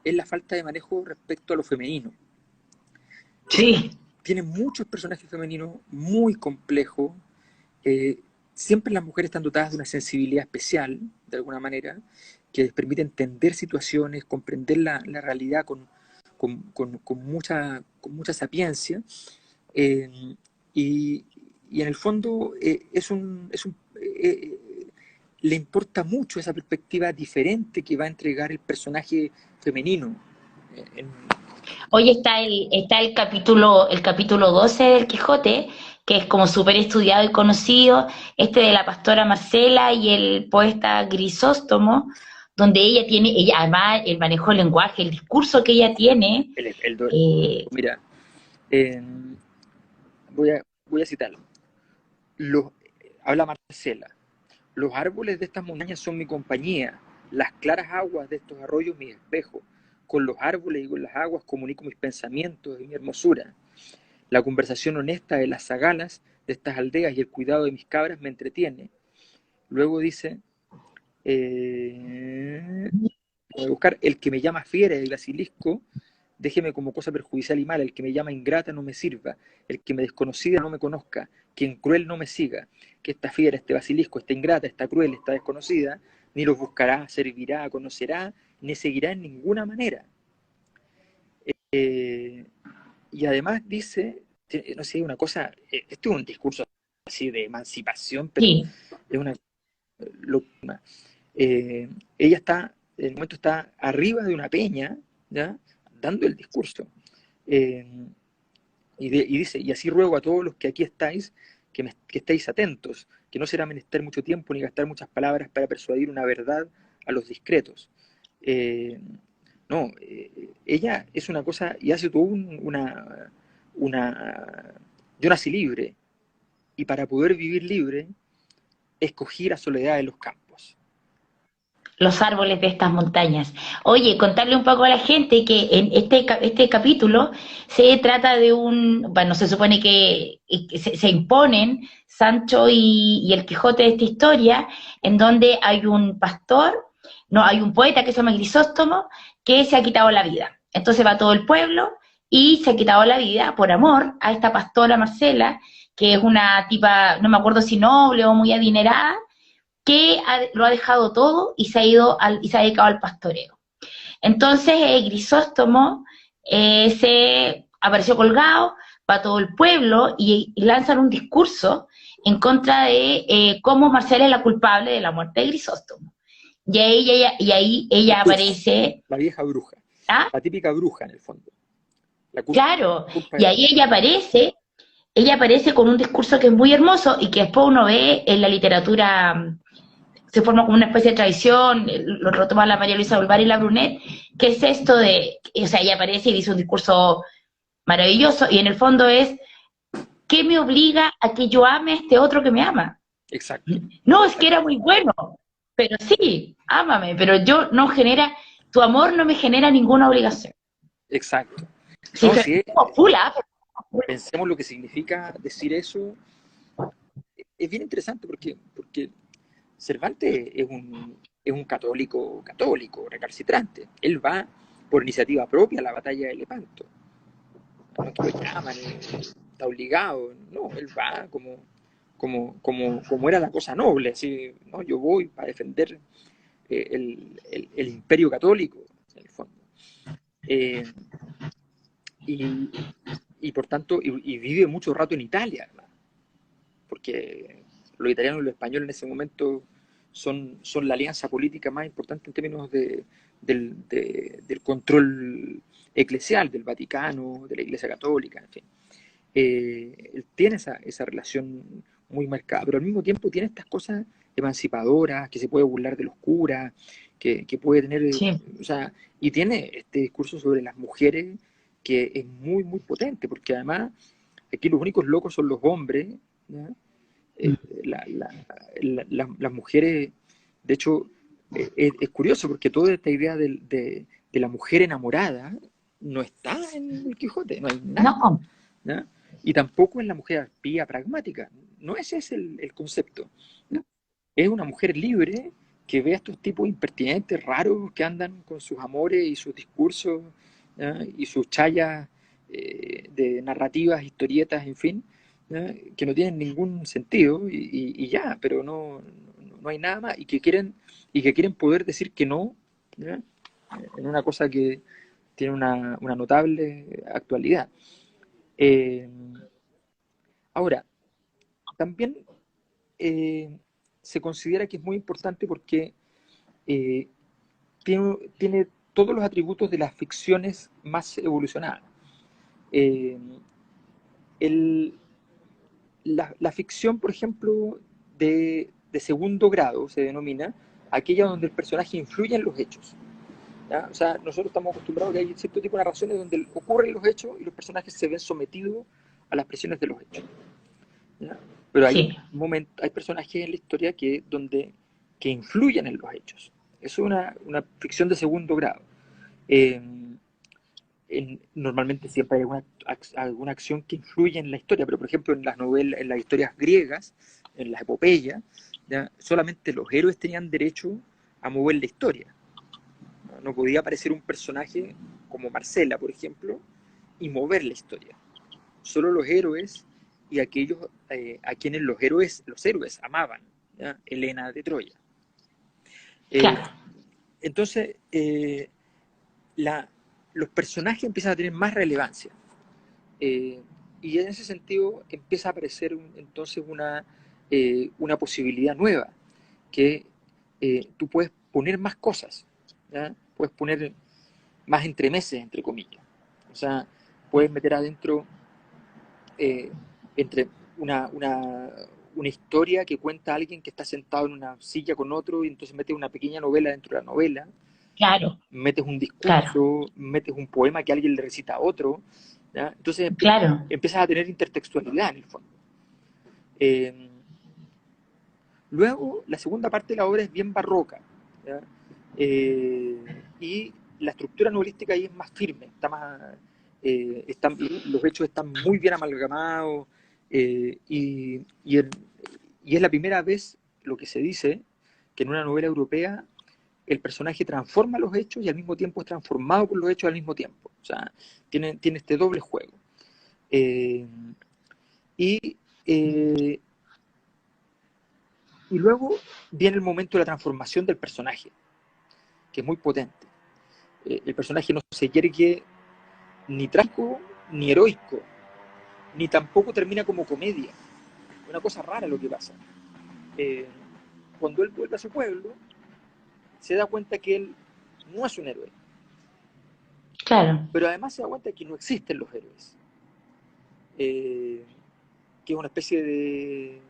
es la falta de manejo respecto a lo femenino. Sí. Tiene muchos personajes femeninos muy complejos. Eh, Siempre las mujeres están dotadas de una sensibilidad especial, de alguna manera, que les permite entender situaciones, comprender la realidad con mucha sapiencia. Eh, y, y, en el fondo le importa mucho esa perspectiva diferente que va a entregar el personaje femenino. En, Hoy está el capítulo 12 del Quijote, que es como súper estudiado y conocido, este de la pastora Marcela y el poeta Grisóstomo, donde ella además el manejo del lenguaje, el discurso que ella tiene, eh, Mira, eh, voy a citarlo. Los, Habla Marcela. Los árboles de estas montañas son mi compañía, las claras aguas de estos arroyos mi espejo. Con los árboles y con las aguas comunico mis pensamientos y mi hermosura. La conversación honesta de las zagalas de estas aldeas y el cuidado de mis cabras me entretiene. Luego dice, voy a buscar, el que me llama fiera y basilisco, déjeme como cosa perjudicial y mala, el que me llama ingrata no me sirva, el que me desconocida no me conozca, quien cruel no me siga, que esta fiera, este basilisco, esta ingrata, esta cruel, esta desconocida, ni los buscará, servirá, conocerá, ni seguirá en ninguna manera. Eh, y además dice, no sé, una cosa, este es un discurso así de emancipación, pero sí, es una locura. Ella está, en el momento está arriba de una peña, ¿ya? Dando el discurso. Eh, y dice, y así ruego a todos los que aquí estáis, que estéis atentos, que no será menester mucho tiempo ni gastar muchas palabras para persuadir una verdad a los discretos. Eh, no, ella es una cosa y hace todo yo nací libre y para poder vivir libre escogí la soledad de los campos. los árboles de estas montañas. Oye, contarle un poco a la gente que en este capítulo se trata de bueno, se supone que se imponen Sancho y el Quijote de esta historia, en donde hay un pastor, no, hay un poeta que se llama Grisóstomo, que se ha quitado la vida. Entonces va todo el pueblo y se ha quitado la vida por amor a esta pastora Marcela, que es una tipa, no me acuerdo si noble o muy adinerada, que lo ha dejado todo y y se ha dedicado al pastoreo. Entonces Grisóstomo se apareció colgado para todo el pueblo y lanzan un discurso en contra de cómo Marcela es la culpable de la muerte de Grisóstomo. Y ahí La ella bruja, aparece, la vieja bruja, ¿ah? la típica bruja en el fondo. La Claro, culpa y de la ahí muerte. ella aparece con un discurso que es muy hermoso y que después uno ve en la literatura, se forma como una especie de tradición, lo retoma la María Luisa Bulbar y la Brunet, que es esto de, o sea, ella aparece y dice un discurso maravilloso, y en el fondo es, ¿qué me obliga a que yo ame a este otro que me ama? Exacto, No, es que exacto, era muy bueno, pero sí, ámame, pero yo no genera, tu amor no me genera ninguna obligación. exacto. Sí, No, sí, full, ¿ah? pensemos lo que significa decir eso. Es bien interesante porque Cervantes es un católico, recalcitrante. Él va por iniciativa propia a la batalla de Lepanto. No es que lo llaman, está obligado. No, él va como era la cosa noble. Así, ¿no? Yo voy para defender el imperio católico, en el fondo. Eh, y, y por tanto, y vive mucho rato en Italia, además, porque los italianos y los españoles en ese momento son la alianza política más importante en términos del control eclesial del Vaticano, de la Iglesia Católica, en fin. Él tiene esa relación muy marcada, pero al mismo tiempo tiene estas cosas emancipadoras, que se puede burlar de los curas, que puede tener, Sí. o sea, y tiene este discurso sobre las mujeres que es muy, muy potente, porque además aquí los únicos locos son los hombres, ¿ya? Mm. Las mujeres, de hecho, es curioso porque toda esta idea de la mujer enamorada no está en el Quijote, no hay nada, No, ¿no? Y tampoco en la mujer arpía pragmática, no ese es el concepto, ¿no? Es una mujer libre que ve a estos tipos impertinentes, raros, que andan con sus amores y sus discursos, ¿ya? Y sus chayas de narrativas, historietas, en fin, ¿ya? Que no tienen ningún sentido y ya, pero no hay nada más, y que quieren poder decir que no, ¿ya? En una cosa que tiene una notable actualidad. Eh, Ahora, también eh, se considera que es muy importante porque eh, tiene todos los atributos de las ficciones más evolucionadas. Eh, el, la ficción, por ejemplo, de segundo grado se denomina aquella donde el personaje influye en los hechos, ¿ya? O sea, nosotros estamos acostumbrados a que hay cierto tipo de narraciones donde ocurren los hechos y los personajes se ven sometidos a las presiones de los hechos, ¿ya? Pero sí, hay personajes en la historia que influyen en los hechos. Eso es una ficción de segundo grado. Eh, Normalmente siempre hay alguna acción que influye en la historia, pero por ejemplo en las novelas, en las historias griegas, en las epopeyas, ¿ya? Solamente los héroes tenían derecho a mover la historia. No podía aparecer un personaje como Marcela, por ejemplo, y mover la historia. Solo los héroes y aquellos a quienes los héroes amaban, ¿ya? Helena de Troya. Eh, claro. entonces, la, los personajes empiezan a tener más relevancia. Eh, y en ese sentido empieza a aparecer entonces una posibilidad nueva, que tú puedes poner más cosas, ¿ya? Puedes poner más entremeses, entre comillas. O sea, puedes meter adentro eh, entre una historia que cuenta alguien que está sentado en una silla con otro y entonces metes una pequeña novela dentro de la novela, Claro, metes un claro, discurso, metes un poema que alguien le recita a otro, ¿ya? Entonces claro. empiezas a tener intertextualidad en el fondo. Eh, Luego, la segunda parte de la obra es bien barroca, ¿ya? Eh, y la estructura novelística ahí es más firme, los hechos están muy bien amalgamados, eh, y, y, en- y es la primera vez lo que se dice que en una novela europea el personaje transforma los hechos y al mismo tiempo es transformado por los hechos al mismo tiempo. O sea, tiene este doble juego. Eh, y, eh, y luego viene el momento de la transformación del personaje, que es muy potente. El personaje no se yergue ni trágico ni heroico, ni tampoco termina como comedia. Una cosa rara lo que pasa. Eh, Cuando él vuelve a su pueblo, se da cuenta que él no es un héroe, Claro, pero además se da cuenta que no existen los héroes, eh, que es una especie de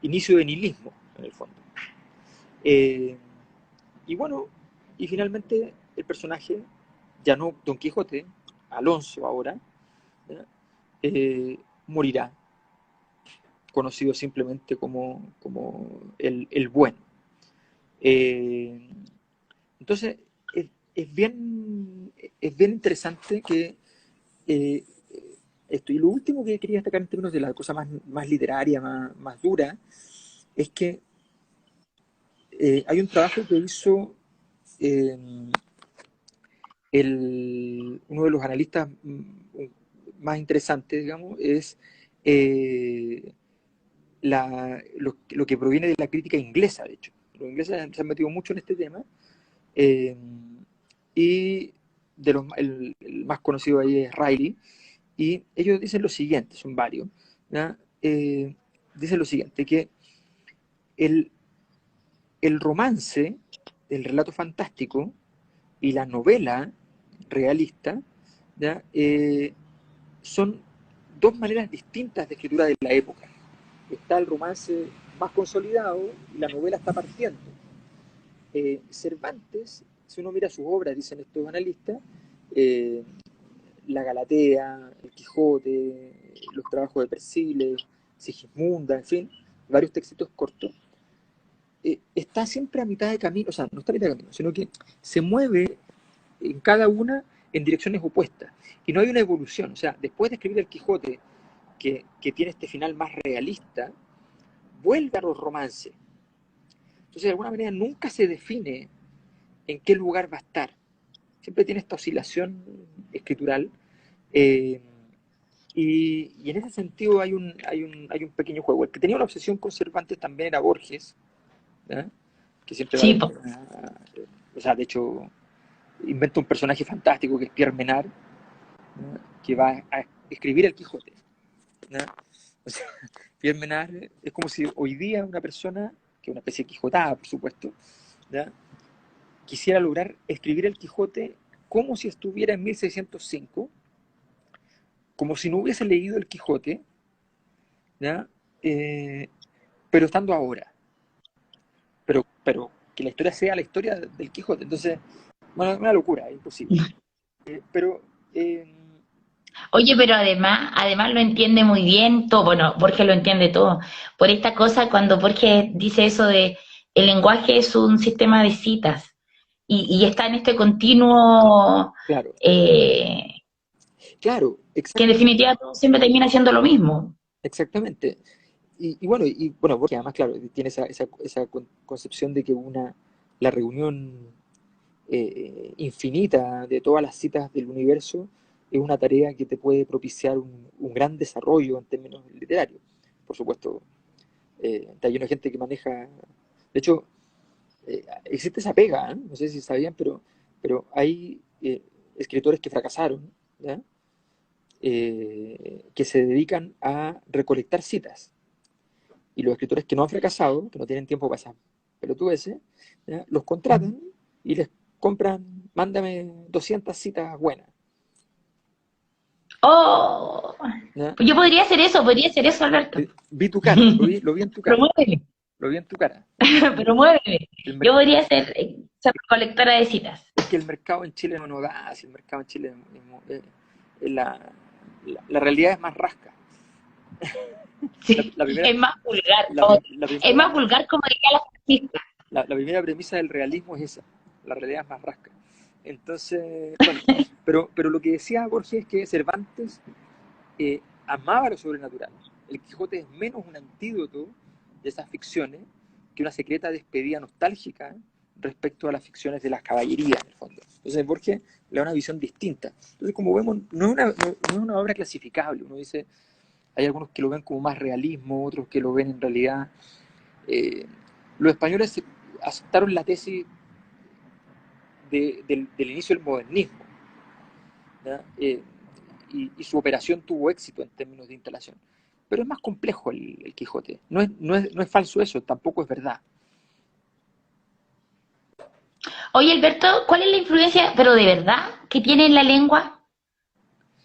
inicio de nihilismo, en el fondo. Eh, y bueno, y finalmente el personaje, ya no Don Quijote, Alonso ahora, morirá, conocido simplemente como el bueno. Eh, entonces, es bien interesante que eh, esto. Y lo último que quería destacar en términos de la cosa más literaria, más dura, es que hay un trabajo que hizo eh, uno de los analistas más interesantes, digamos, es eh, lo que proviene de la crítica inglesa, de hecho. Los ingleses se han metido mucho en este tema, eh, y el más conocido ahí es Riley, y ellos dicen lo siguiente, son varios, ¿ya? Dicen lo siguiente, que el, el romance, el relato fantástico y la novela realista, ¿ya? Son dos maneras distintas de escritura de la época. Está el romance más consolidado y la novela está partiendo. Cervantes, si uno mira sus obras, dicen estos analistas, eh, la Galatea, el Quijote, los trabajos de Persíles, Sigismunda, en fin, varios textos cortos, está siempre a mitad de camino, o sea, no está a mitad de camino, sino que se mueve en cada una en direcciones opuestas. Y no hay una evolución, o sea, después de escribir el Quijote, que tiene este final más realista, vuelve a los romances. Entonces, de alguna manera, nunca se define en qué lugar va a estar. Siempre tiene esta oscilación escritural. eh, y en ese sentido hay un pequeño juego. El que tenía una obsesión con Cervantes también era Borges, ¿ya? Que siempre va Sí, de... O sea, de hecho, inventa un personaje fantástico que es Pierre Menard, ¿no? Que va a escribir el Quijote, ¿no? O sea, Pierre Menard es como si hoy día una persona, que es una especie de quijotada, por supuesto, ¿ya? Quisiera lograr escribir el Quijote como si estuviera en 1605, como si no hubiese leído el Quijote, ¿ya? Pero estando ahora, pero que la historia sea la historia del Quijote. Entonces, bueno, una locura, es imposible. Pero oye, pero además lo entiende muy bien todo, bueno, Borges lo entiende todo. Por esta cosa, cuando Borges dice eso de el lenguaje es un sistema de citas y está en este continuo, claro, eh, claro, que en definitiva todo siempre termina siendo lo mismo. exactamente. Y bueno, porque además, claro, tiene esa concepción de que la reunión infinita de todas las citas del universo es una tarea que te puede propiciar un gran desarrollo en términos literarios. Por supuesto, está lleno de gente que maneja. De hecho, existe esa pega, ¿eh? No sé si sabían, pero hay escritores que fracasaron, ¿ya? Que se dedican a recolectar citas. Y los escritores que no han fracasado, que no tienen tiempo para esas pelotudeces, ¿ya? Los contratan y les compran, mándame 200 citas buenas, Oh, ¿ya? pues yo podría hacer eso, Alberto. Vi tu cara, lo vi en tu Pero cara, muéveme, lo vi en tu cara. pero muéveme. El Yo mer- podría ser colectora de citas. es que el mercado en Chile no da, si el mercado en Chile la realidad es más rasca. La, Sí, la primera, es más vulgar, la, la es primera, más vulgar como diría la fascista. la primera premisa del realismo es esa, la realidad es más rasca. Entonces, bueno, pero lo que decía Borges es que Cervantes amaba lo sobrenatural. El Quijote es menos un antídoto de esas ficciones que una secreta despedida nostálgica respecto a las ficciones de las caballerías, en el fondo. Entonces Borges le da una visión distinta. Entonces, como vemos, no es una obra clasificable. Uno dice, hay algunos que lo ven como más realismo, otros que lo ven en realidad... eh, los españoles aceptaron la tesis del inicio del modernismo, ¿ya? Y su operación tuvo éxito en términos de instalación. Pero es más complejo el Quijote. No es falso eso, tampoco es verdad. Oye, Alberto, ¿cuál es la influencia, pero de verdad, que tiene en la lengua?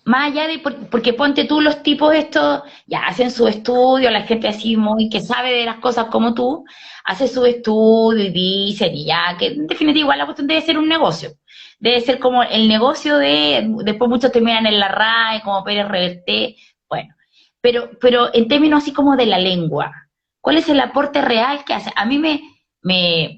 Más allá de, porque ponte tú los tipos estos, ya hacen su estudio, la gente así muy que sabe de las cosas como tú, hace su estudio y dicen, y ya, que en definitiva igual la cuestión debe ser un negocio. Debe ser como el negocio después muchos terminan en la RAE, como Pérez Reverte, bueno. Pero en términos así como de la lengua, ¿cuál es el aporte real que hace? A mí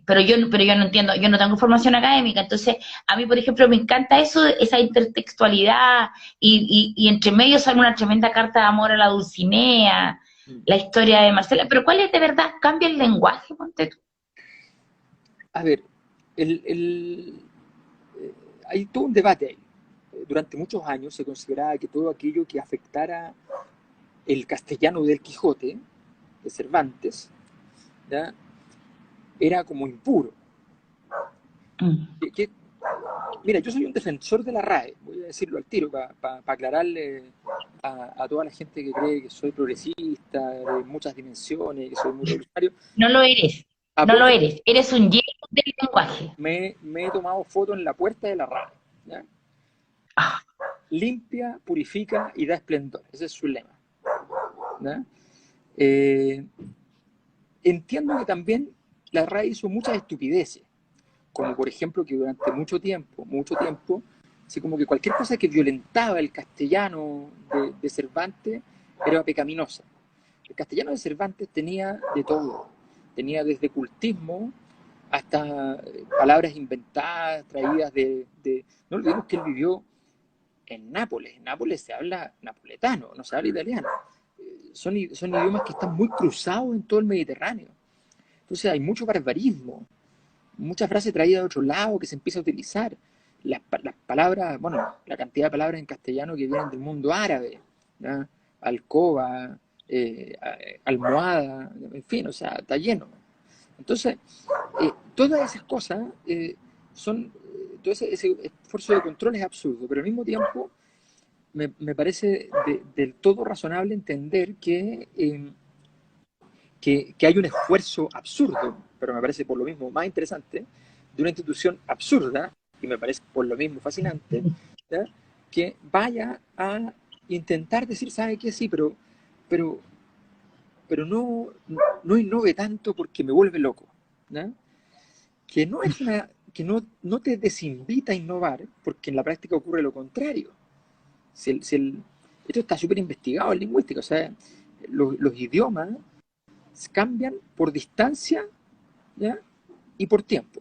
pero yo no entiendo, yo no tengo formación académica, entonces a mí, por ejemplo, me encanta eso, esa intertextualidad, y entre medio sale una tremenda carta de amor a la Dulcinea, la historia de Marcela, pero ¿cuál es de verdad? ¿Cambia el lenguaje? Ponte tú. A ver, hay todo un debate ahí. Durante muchos años se consideraba que todo aquello que afectara el castellano del Quijote, de Cervantes, ¿ya? Era como impuro. Mm. Que, mira, yo soy un defensor de la RAE, voy a decirlo al tiro, para aclararle a toda la gente que cree que soy progresista, de muchas dimensiones, que soy muy revolucionario. No lo eres. ¿A No lo poco eres, eres un hielo del lenguaje. me he tomado foto en la puerta de la radio? ¿Ya? Ah, Limpia, purifica y da esplendor. Ese es su lema. ¿Ya? Eh, entiendo que también la RAE hizo muchas estupideces, como por ejemplo que durante mucho tiempo, así como que cualquier cosa que violentaba el castellano de Cervantes era pecaminosa. El castellano de Cervantes tenía de todo, tenía desde cultismo hasta palabras inventadas, traídas No olvidemos que él vivió en Nápoles se habla napoletano, no se habla italiano. Son idiomas que están muy cruzados en todo el Mediterráneo. Entonces hay mucho barbarismo, muchas frases traídas de otro lado que se empieza a utilizar. Las palabras, bueno, la cantidad de palabras en castellano que vienen del mundo árabe, ¿ya? Alcoba, almohada, en fin, o sea, está lleno. Entonces, todas esas cosas todo ese esfuerzo de control es absurdo, pero al mismo tiempo me parece del todo razonable entender que hay un esfuerzo absurdo, pero me parece por lo mismo más interesante, de una institución absurda, y me parece por lo mismo fascinante, ¿ya? Que vaya a intentar decir, ¿sabe qué? Sí, pero, pero no innove tanto porque me vuelve loco. ¿Ya? Que no es una, que no te desinvita a innovar, porque en la práctica ocurre lo contrario. Esto está súper investigado en lingüística, o sea, los idiomas cambian por distancia, ¿ya? Y por tiempo.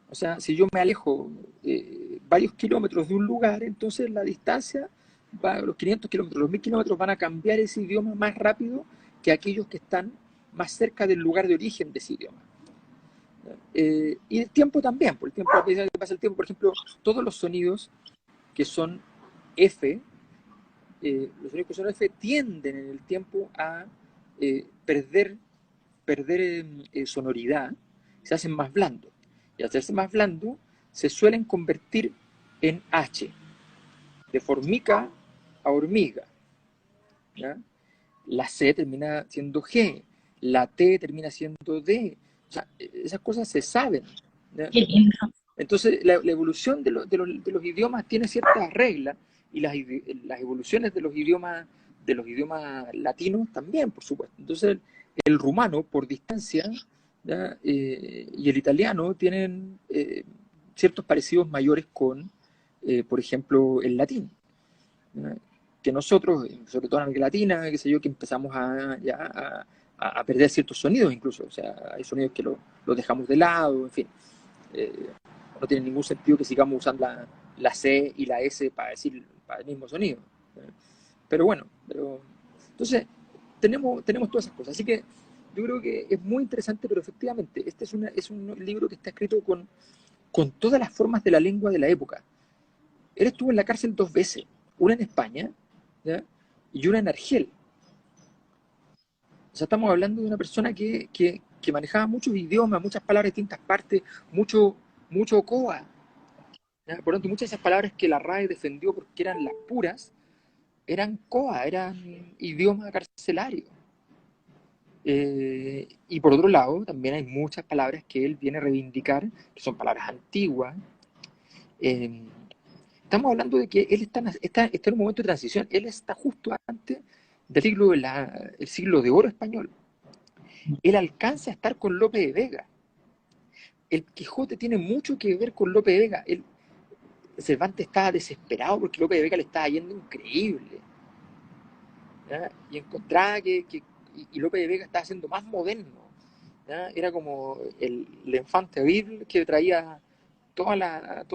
O sea, si yo me alejo varios kilómetros de un lugar, entonces la distancia, los 500 kilómetros, los 1000 kilómetros van a cambiar ese idioma más rápido que aquellos que están más cerca del lugar de origen de ese idioma. Y el tiempo también, por el tiempo, a medida que pasa el tiempo, por ejemplo, todos los sonidos que son F, los sonidos que son F tienden en el tiempo a perder sonoridad, se hacen más blandos. Y al hacerse más blando, se suelen convertir en H, de formica a hormiga. ¿Ya? La C termina siendo G, la T termina siendo D. O sea, esas cosas se saben. ¿Ya? qué lindo. Entonces, la evolución de los idiomas tiene ciertas reglas y las evoluciones de los idiomas latinos también, por supuesto. Entonces, el rumano, por distancia, ¿ya? Y el italiano tienen ciertos parecidos mayores con, por ejemplo, el latín. ¿Ya? Que nosotros, sobre todo en América Latina, qué sé yo, que empezamos a perder ciertos sonidos incluso. O sea, hay sonidos que los dejamos de lado, en fin. Eh, no tiene ningún sentido que sigamos usando la C y la S para el mismo sonido. Pero bueno, entonces tenemos todas esas cosas. Así que yo creo que es muy interesante, pero efectivamente, este es un libro que está escrito con todas las formas de la lengua de la época. Él estuvo en la cárcel 2 veces, una en España, ¿ya? Y una en Argel. O sea, estamos hablando de una persona que manejaba muchos idiomas, muchas palabras de distintas partes, mucho coa. ¿Ya? Por lo tanto, muchas de esas palabras que la RAE defendió porque eran las puras, eran coa, eran idioma carcelario. Y por otro lado, también hay muchas palabras que él viene a reivindicar, que son palabras antiguas. Eh, estamos hablando de que él está en un momento de transición, él está justo antes del el siglo de oro español. Él alcanza a estar con Lope de Vega. El Quijote tiene mucho que ver con Lope de Vega. Cervantes estaba desesperado porque Lope de Vega le estaba yendo increíble. ¿Ya? Y encontraba y Lope de Vega estaba siendo más moderno. ¿Ya? Era como el infante vil que traía todos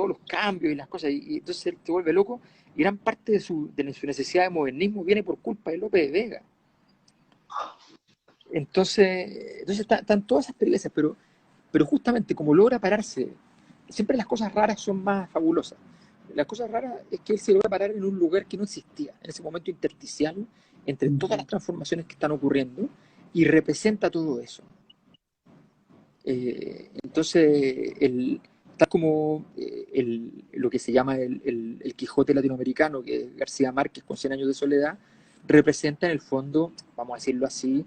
los cambios y las cosas, y entonces él se vuelve loco, y gran parte de su necesidad de modernismo viene por culpa de Lope de Vega. Entonces están todas esas peripecias, pero justamente como logra pararse, siempre las cosas raras son más fabulosas. Las cosas raras es que él se logra parar en un lugar que no existía, en ese momento intersticial entre todas las transformaciones que están ocurriendo, y representa todo eso. Entonces, tal como lo que se llama el Quijote latinoamericano, que es García Márquez con 100 años de soledad, representa en el fondo, vamos a decirlo así,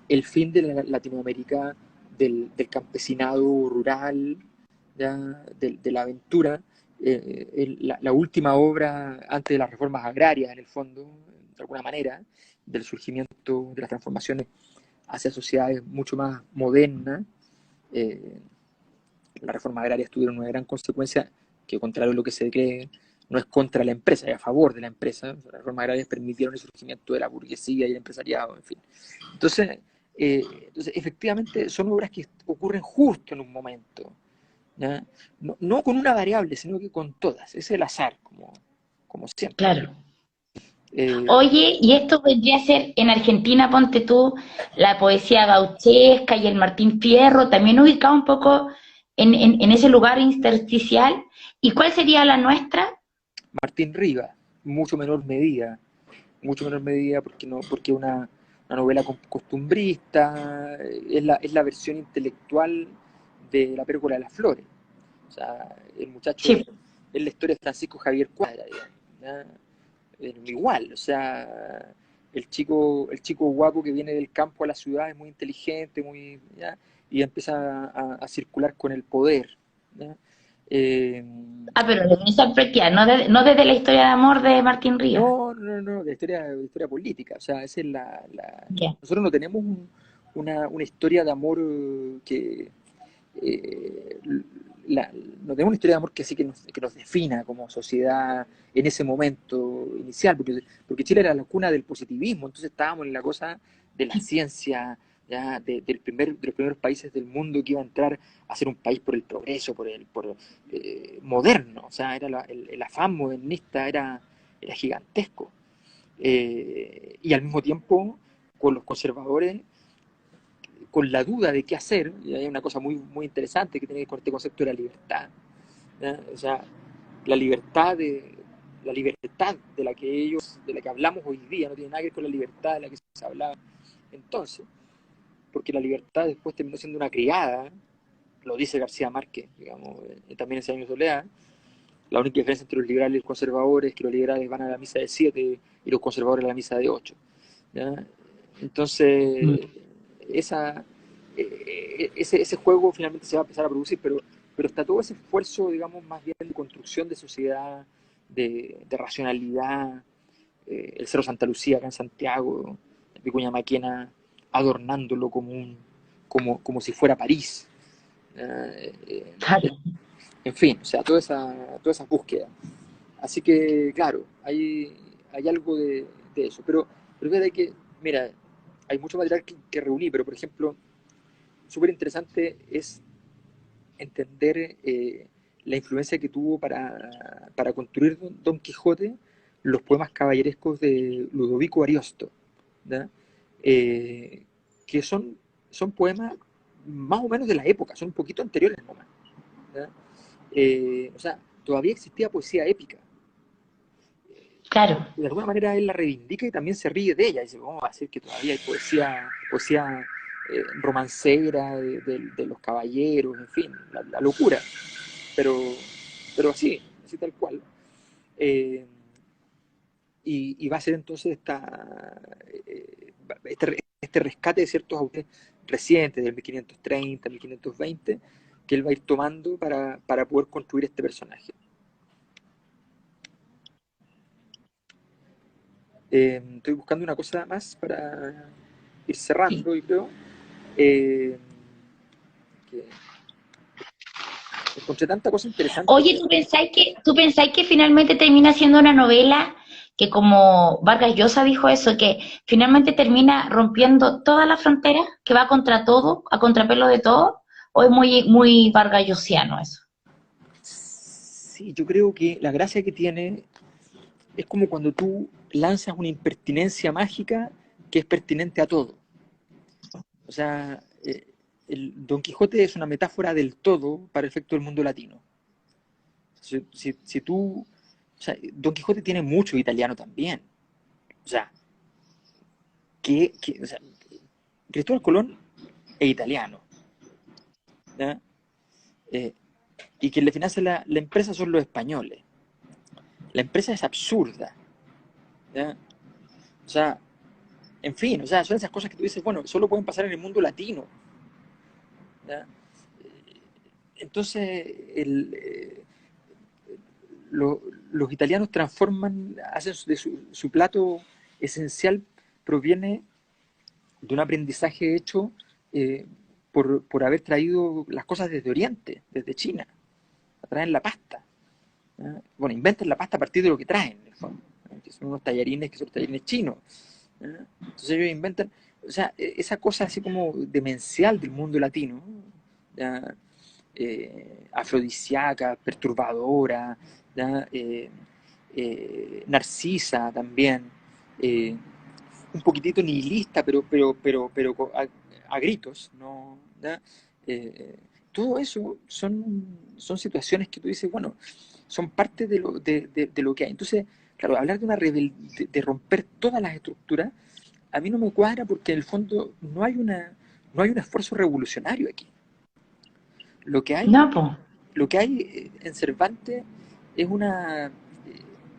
el fin de Latinoamérica, del campesinado rural, ¿ya? De la aventura, la última obra antes de las reformas agrarias, en el fondo, de alguna manera, del surgimiento de las transformaciones hacia sociedades mucho más modernas. eh, las reformas agrarias tuvieron una gran consecuencia que, contrario a lo que se cree, no es contra la empresa, es a favor de la empresa. Las reformas agrarias permitieron el surgimiento de la burguesía y el empresariado, en fin. Entonces, efectivamente, son obras que ocurren justo en un momento, ¿ya? No, no con una variable, sino que con todas. Ese es el azar, como siempre. Claro. Eh, Oye, y esto vendría a ser en Argentina, ponte tú, la poesía gauchesca y el Martín Fierro, también ubicado un poco en ese lugar intersticial. ¿Y cuál sería la nuestra? Martín Rivas, mucho menor medida porque no, porque una novela costumbrista, es la versión intelectual de La Pérgola de las Flores. O sea, el muchacho Sí. es la historia de Francisco Javier Cuadra, digamos, ¿ya? Igual, o sea, el chico guapo que viene del campo a la ciudad es muy inteligente, ¿ya? Y empieza a circular con el poder, ¿ya? Eh, Ah, pero de Vincent Prequiat, no desde la historia de amor de Martín Rivas. no, no, no, de historia política, o sea, esa es Ya. nosotros no tenemos una historia de amor que eh, la- no tenemos una historia de amor que así que nos defina como sociedad en ese momento inicial, porque Chile era la cuna del positivismo, entonces estábamos en la cosa de la ciencia, ya, de los primeros países del mundo que iba a entrar a ser un país por el progreso, moderno, o sea, el afán modernista era gigantesco. Y al mismo tiempo, con los conservadores, con la duda de qué hacer, y hay una cosa muy, muy interesante que tiene que ver con este concepto de la libertad, ¿ya? O sea, la libertad de, la libertad de la que hablamos hoy día, no tiene nada que ver con la libertad de la que se hablaba entonces, porque la libertad después terminó siendo una criada, lo dice García Márquez, digamos, también en ese año de soledad. La única diferencia entre los liberales y los conservadores es que los liberales van a la misa de 7 y los conservadores a la misa de 8. ¿Ya? Mm. Entonces, esa, ese juego finalmente se va a empezar a producir, pero está todo ese esfuerzo, digamos, más bien de construcción de sociedad, de racionalidad, el Cerro Santa Lucía acá en Santiago, Vicuña Maquena adornándolo como si fuera París. Claro. En fin, o sea, toda esa búsqueda. Así que, claro, hay algo de eso. Pero es verdad que, mira, hay mucho material que reuní, pero por ejemplo, súper interesante es entender la influencia que tuvo para construir Don Quijote los poemas caballerescos de Ludovico Ariosto, ¿ya? Eh, que son poemas más o menos de la época, son un poquito anteriores nomás, ¿ya? O sea, todavía existía poesía épica. Claro. De alguna manera él la reivindica y también se ríe de ella. Dice, ¿cómo va a ser que todavía hay poesía romancera de los caballeros, en fin, la locura? Pero así tal cual. Eh, y va a ser entonces este rescate de ciertos autores recientes, del 1530, 1520, que él va a ir tomando para poder construir este personaje. Estoy buscando una cosa más para ir Sí. cerrando, y creo eh, que encontré tanta cosa interesante Oye, que tú pensáis que finalmente termina siendo una novela que, como Vargas Llosa dijo eso, que finalmente termina rompiendo todas las fronteras, que va contra todo, a contrapelo de todo? ¿O es muy, muy Vargas Llosiano eso? sí, yo creo que la gracia que tiene es como cuando tú lanzas una impertinencia mágica que es pertinente a todo. O sea, el Don Quijote es una metáfora del todo para el efecto del mundo latino. Si tú, o sea, Don Quijote tiene mucho italiano también. O sea, o sea, Cristóbal Colón es italiano, ¿ya? Eh, y quien le financia la empresa son los españoles. La empresa es absurda, ¿ya? O sea, En fin, o sea, son esas cosas que tú dices, bueno, solo pueden pasar en el mundo latino. ¿Ya? Entonces, los italianos transforman, hacen de su plato esencial, proviene de un aprendizaje hecho eh, por haber traído las cosas desde Oriente, desde China. Traen la pasta. ¿Ya? Bueno, inventan la pasta a partir de lo que traen, en el fondo, ¿ya? Que son unos tallarines que son tallarines chinos. ¿Ya? Entonces ellos inventan, o sea, esa cosa así como demencial del mundo latino, ¿ya? Afrodisíaca, perturbadora, ¿ya? Narcisa también, eh, un poquitito nihilista, pero a gritos, ¿no? ¿Ya? Eh, todo eso son situaciones que tú dices, bueno, son parte de lo que hay. Entonces, claro, hablar de una de romper todas las estructuras, a mí no me cuadra porque en el fondo no hay un esfuerzo revolucionario aquí. Lo que hay, No, pues. lo que hay en Cervantes es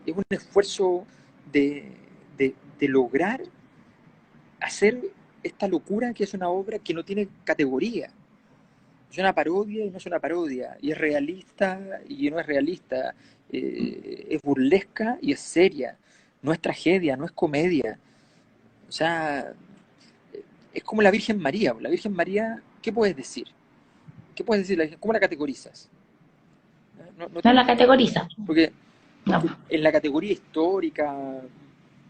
es un esfuerzo de lograr hacer esta locura que es una obra que no tiene categoría. Es una parodia y no es una parodia, y es realista y no es realista, es burlesca y es seria, no es tragedia, no es comedia. O sea, es como la Virgen María. La Virgen María, ¿qué puedes decir? ¿Qué puedes decir? ¿Cómo la categorizas? No No tiene la categoría. categoriza. Porque, No, porque en la categoría histórica,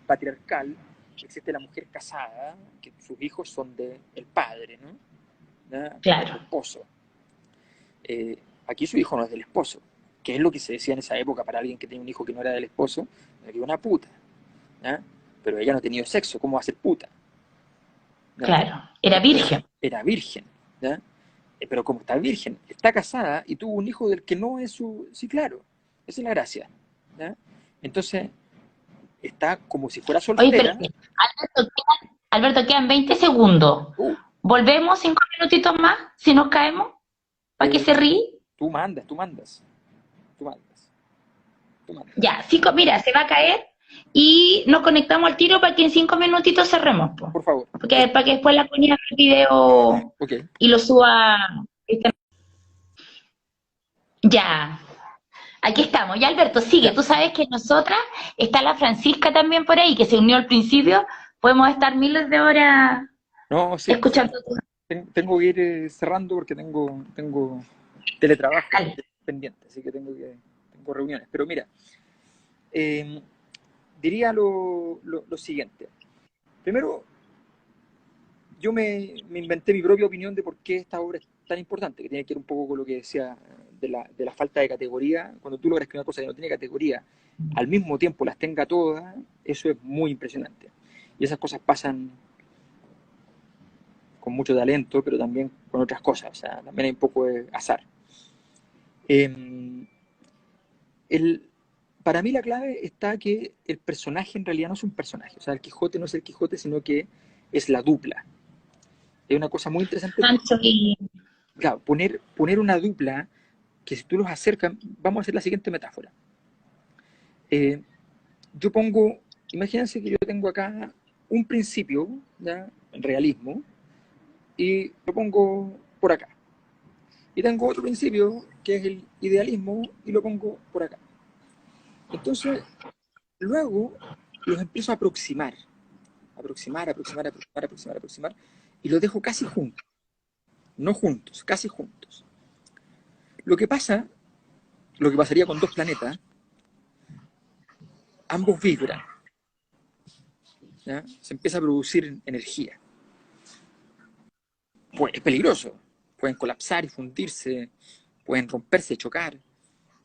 patriarcal, existe la mujer casada, que sus hijos son del padre, ¿no? ¿Ya? Del claro. esposo. Aquí su hijo no es del esposo, que es lo que se decía en esa época para alguien que tenía un hijo que no era del esposo, era que era una puta. ¿Ya? Pero ella no ha tenido sexo, ¿cómo va a ser puta? ¿Ya? Claro, era Entonces, virgen. era virgen. ¿Ya? Pero como está virgen, está casada y tuvo un hijo del que no es su... Sí, claro, esa es la gracia. ¿Ya? Entonces, está como si fuera Oye, soltera. espérate. Alberto, quedan 20 segundos. Uh, ¿Volvemos 5 minutitos más si nos caemos? ¿Para que eh, se ríe? tú mandas, tú mandas, tú mandas, tú mandas. Ya, mira, se va a caer y nos conectamos al tiro para que en 5 minutitos cerremos, po. Por favor. Porque para que después la ponía el video Ok. y lo suba. Ya, aquí estamos. Ya, Alberto, sigue. Ya. Tú sabes que nosotras, está la Francisca también por ahí, que se unió al principio. Podemos estar miles de horas No, sí, sí. escuchando tu Tengo que ir cerrando porque tengo teletrabajo canal. pendiente, así que tengo reuniones. Pero mira, eh, diría lo siguiente. Primero, yo me inventé mi propia opinión de por qué esta obra es tan importante, que tiene que ver un poco con lo que decía de la falta de categoría. Cuando tú logras que una cosa que no tiene categoría al mismo tiempo las tenga todas, eso es muy impresionante. Y esas cosas pasan con mucho talento, pero también con otras cosas, o sea, también hay un poco de azar. Eh, el, para mí la clave está que el personaje en realidad no es un personaje, o sea, el Quijote no es el Quijote, sino que es la dupla. Es una cosa muy interesante, Sancho y... claro, poner una dupla que si tú los acercas, vamos a hacer la siguiente metáfora. Eh, yo pongo, imagínense que yo tengo acá un principio, ¿ya? En realismo, y lo pongo por acá. Y tengo otro principio, que es el idealismo, y lo pongo por acá. Entonces, luego los empiezo a aproximar, y los dejo casi juntos. No juntos, casi juntos. Lo que pasa, lo que pasaría con dos planetas, ambos vibran, ¿ya? Se empieza a producir energía. Pues es peligroso. Pueden colapsar y fundirse, pueden romperse, chocar,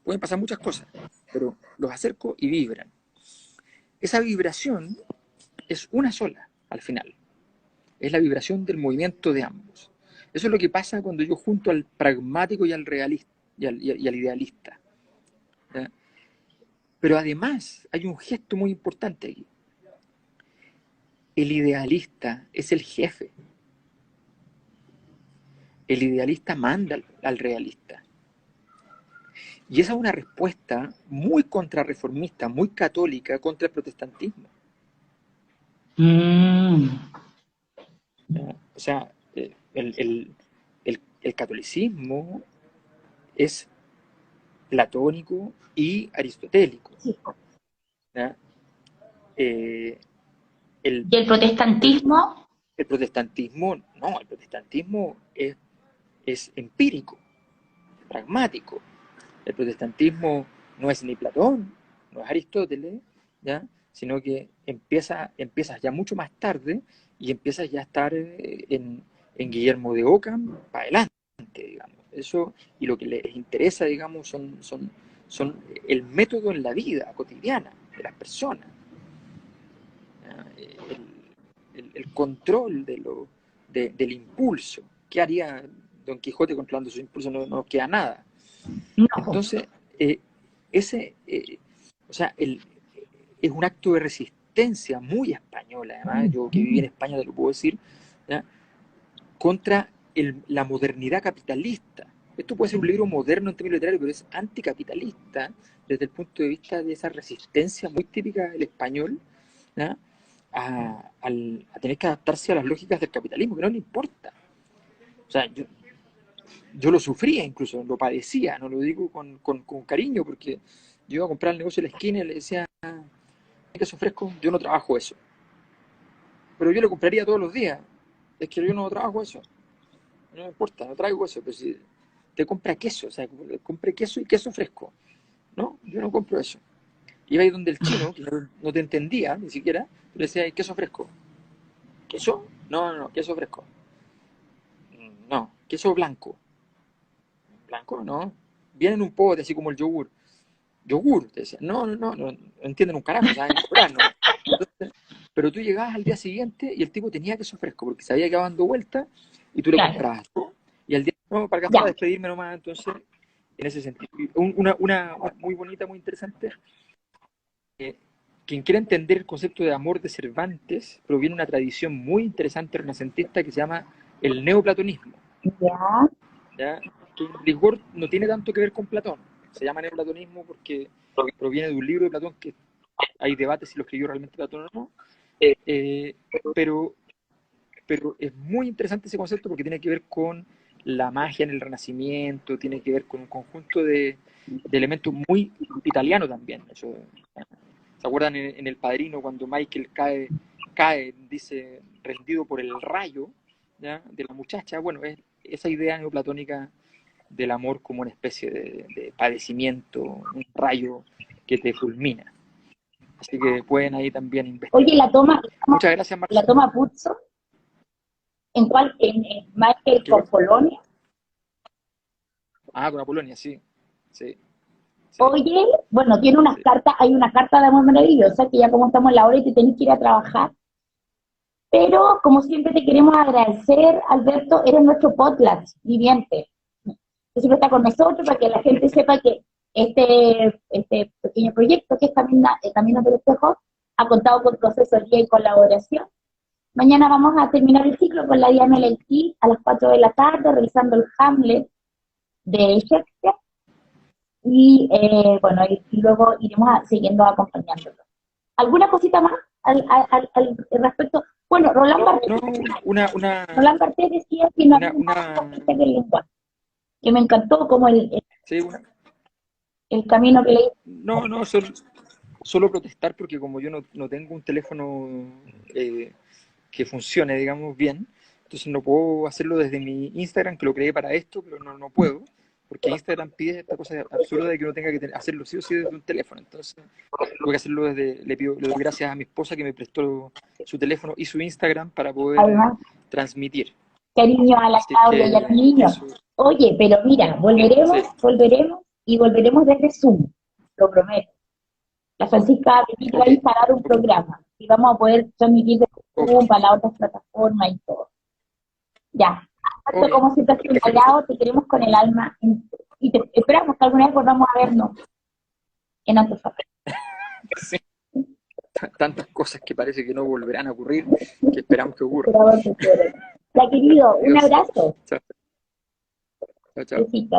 pueden pasar muchas cosas, pero los acerco y vibran. Esa vibración es una sola al final. Es la vibración del movimiento de ambos. Eso es lo que pasa cuando yo junto al pragmático y al realista y al idealista. ¿Ya? Pero además hay un gesto muy importante aquí. El idealista es el jefe. El idealista manda al realista. Y esa es una respuesta muy contrarreformista, muy católica contra el protestantismo. Mm, ¿Ya? O sea, el catolicismo es platónico y aristotélico. sí. ¿Ya? Eh, el, Y el el, protestantismo, el protestantismo, no, el protestantismo es empírico, pragmático. El protestantismo no es ni Platón, no es Aristóteles, ¿ya? Sino que empiezas ya mucho más tarde y empiezas ya a estar en Guillermo de Ockham para adelante, digamos. Eso, y lo que les interesa, digamos, son el método en la vida cotidiana de las personas, ¿ya? El control del impulso. ¿Qué haría Don Quijote controlando su impulso? No nos queda nada. no. Entonces, eh, ese, o sea, es un acto de resistencia muy español, además, yo que viví en España te lo puedo decir, ¿ya? Contra la modernidad capitalista. Esto puede ser un libro moderno en términos literarios, pero es anticapitalista desde el punto de vista de esa resistencia muy típica del español, ¿ya? A tener que adaptarse a las lógicas del capitalismo, que no le importa. O sea, yo lo sufría incluso, lo padecía, no lo digo con cariño, porque yo iba a comprar el negocio de la esquina y le decía, queso fresco, yo no trabajo eso. Pero yo lo compraría todos los días. Es que yo no trabajo eso. No me importa, no traigo eso. Pero si te compra queso, o sea, compré queso y queso fresco. No, yo no compro eso. Iba ahí donde el chino, que no te entendía ni siquiera, le decía, queso fresco. ¿Queso? No, no, no, queso fresco. No, queso blanco. ¿Blanco? No. Viene en un pote, así como el yogur. Yogur, te decía. No, no, no, no, no entienden un carajo, saben cobrar, ¿no? Entonces, pero tú llegabas al día siguiente y el tipo tenía queso fresco, porque sabía que iba dando vuelta y tú le Claro, comprabas. Y al día, no, para alcanzar a ya. despedirme nomás, entonces, en ese sentido. Una muy bonita, muy interesante. eh, Quien quiera entender el concepto de amor de Cervantes, proviene de una tradición muy interesante renacentista que se llama el neoplatonismo, Ya. ¿ya? Que en rigor no tiene tanto que ver con Platón. Se llama neoplatonismo porque proviene de un libro de Platón que hay debates si lo escribió realmente Platón o no, eh, pero, pero es muy interesante ese concepto porque tiene que ver con la magia en el Renacimiento, tiene que ver con un conjunto de elementos muy italiano también. Eso, ¿se acuerdan en El Padrino cuando Michael cae, dice, rendido por el rayo, ¿ya? De la muchacha? Bueno, es esa idea neoplatónica del amor como una especie de padecimiento, un rayo que te fulmina. Así que pueden ahí también Oye, investigar. Muchas gracias, la Marcelo. toma Puzzo, ¿en cuál? En Michael ¿Qué con cosa? Polonia. Ah, con Apolonia, sí. Sí, sí, Oye, bueno, tiene unas sí. cartas, hay una carta de amor maravillosa, que ya como estamos en la hora y te tenés que ir a trabajar. Pero como siempre te queremos agradecer, Alberto, eres nuestro podcast viviente. Que siempre está con nosotros para que la gente sepa que este pequeño proyecto que es Caminos del Espejo ha contado con tu asesoría y colaboración. Mañana vamos a terminar el ciclo con la Diana Leití a las 4 de la tarde, revisando el Hamlet de Shakespeare. Y bueno, y luego iremos siguiendo acompañándolo. ¿Alguna cosita más al respecto? Bueno, No, Roland Barthes decía que no una, había nada una, más del lenguaje, que me encantó como sí, el camino que leí. no, no, solo protestar porque como yo no tengo un teléfono eh, que funcione, digamos, bien, entonces no puedo hacerlo desde mi Instagram, que lo creé para esto, pero no puedo, porque Instagram pide esta cosa absurda de que uno tenga que hacerlo sí o sí desde un teléfono. Entonces, tuve que hacerlo le doy gracias a mi esposa que me prestó su teléfono y su Instagram para poder Además, transmitir. cariño a la Así Claudia y a los que niños. eso, Oye, pero mira, sí, volveremos desde Zoom, lo prometo. La Francisca va a ok, instalar un ok, programa y vamos a poder transmitir desde ok, Zoom para las otras plataformas y todo. Ya. ok, Como siempre has sido un perfecto. aliado, te queremos con el alma y te esperamos que alguna vez volvamos a vernos en Antofagasta. Sí, tantas cosas que parece que no volverán a ocurrir, que esperamos que ocurran. Ya, querido, un Adiós. abrazo. Chao, chao, chao. Besita.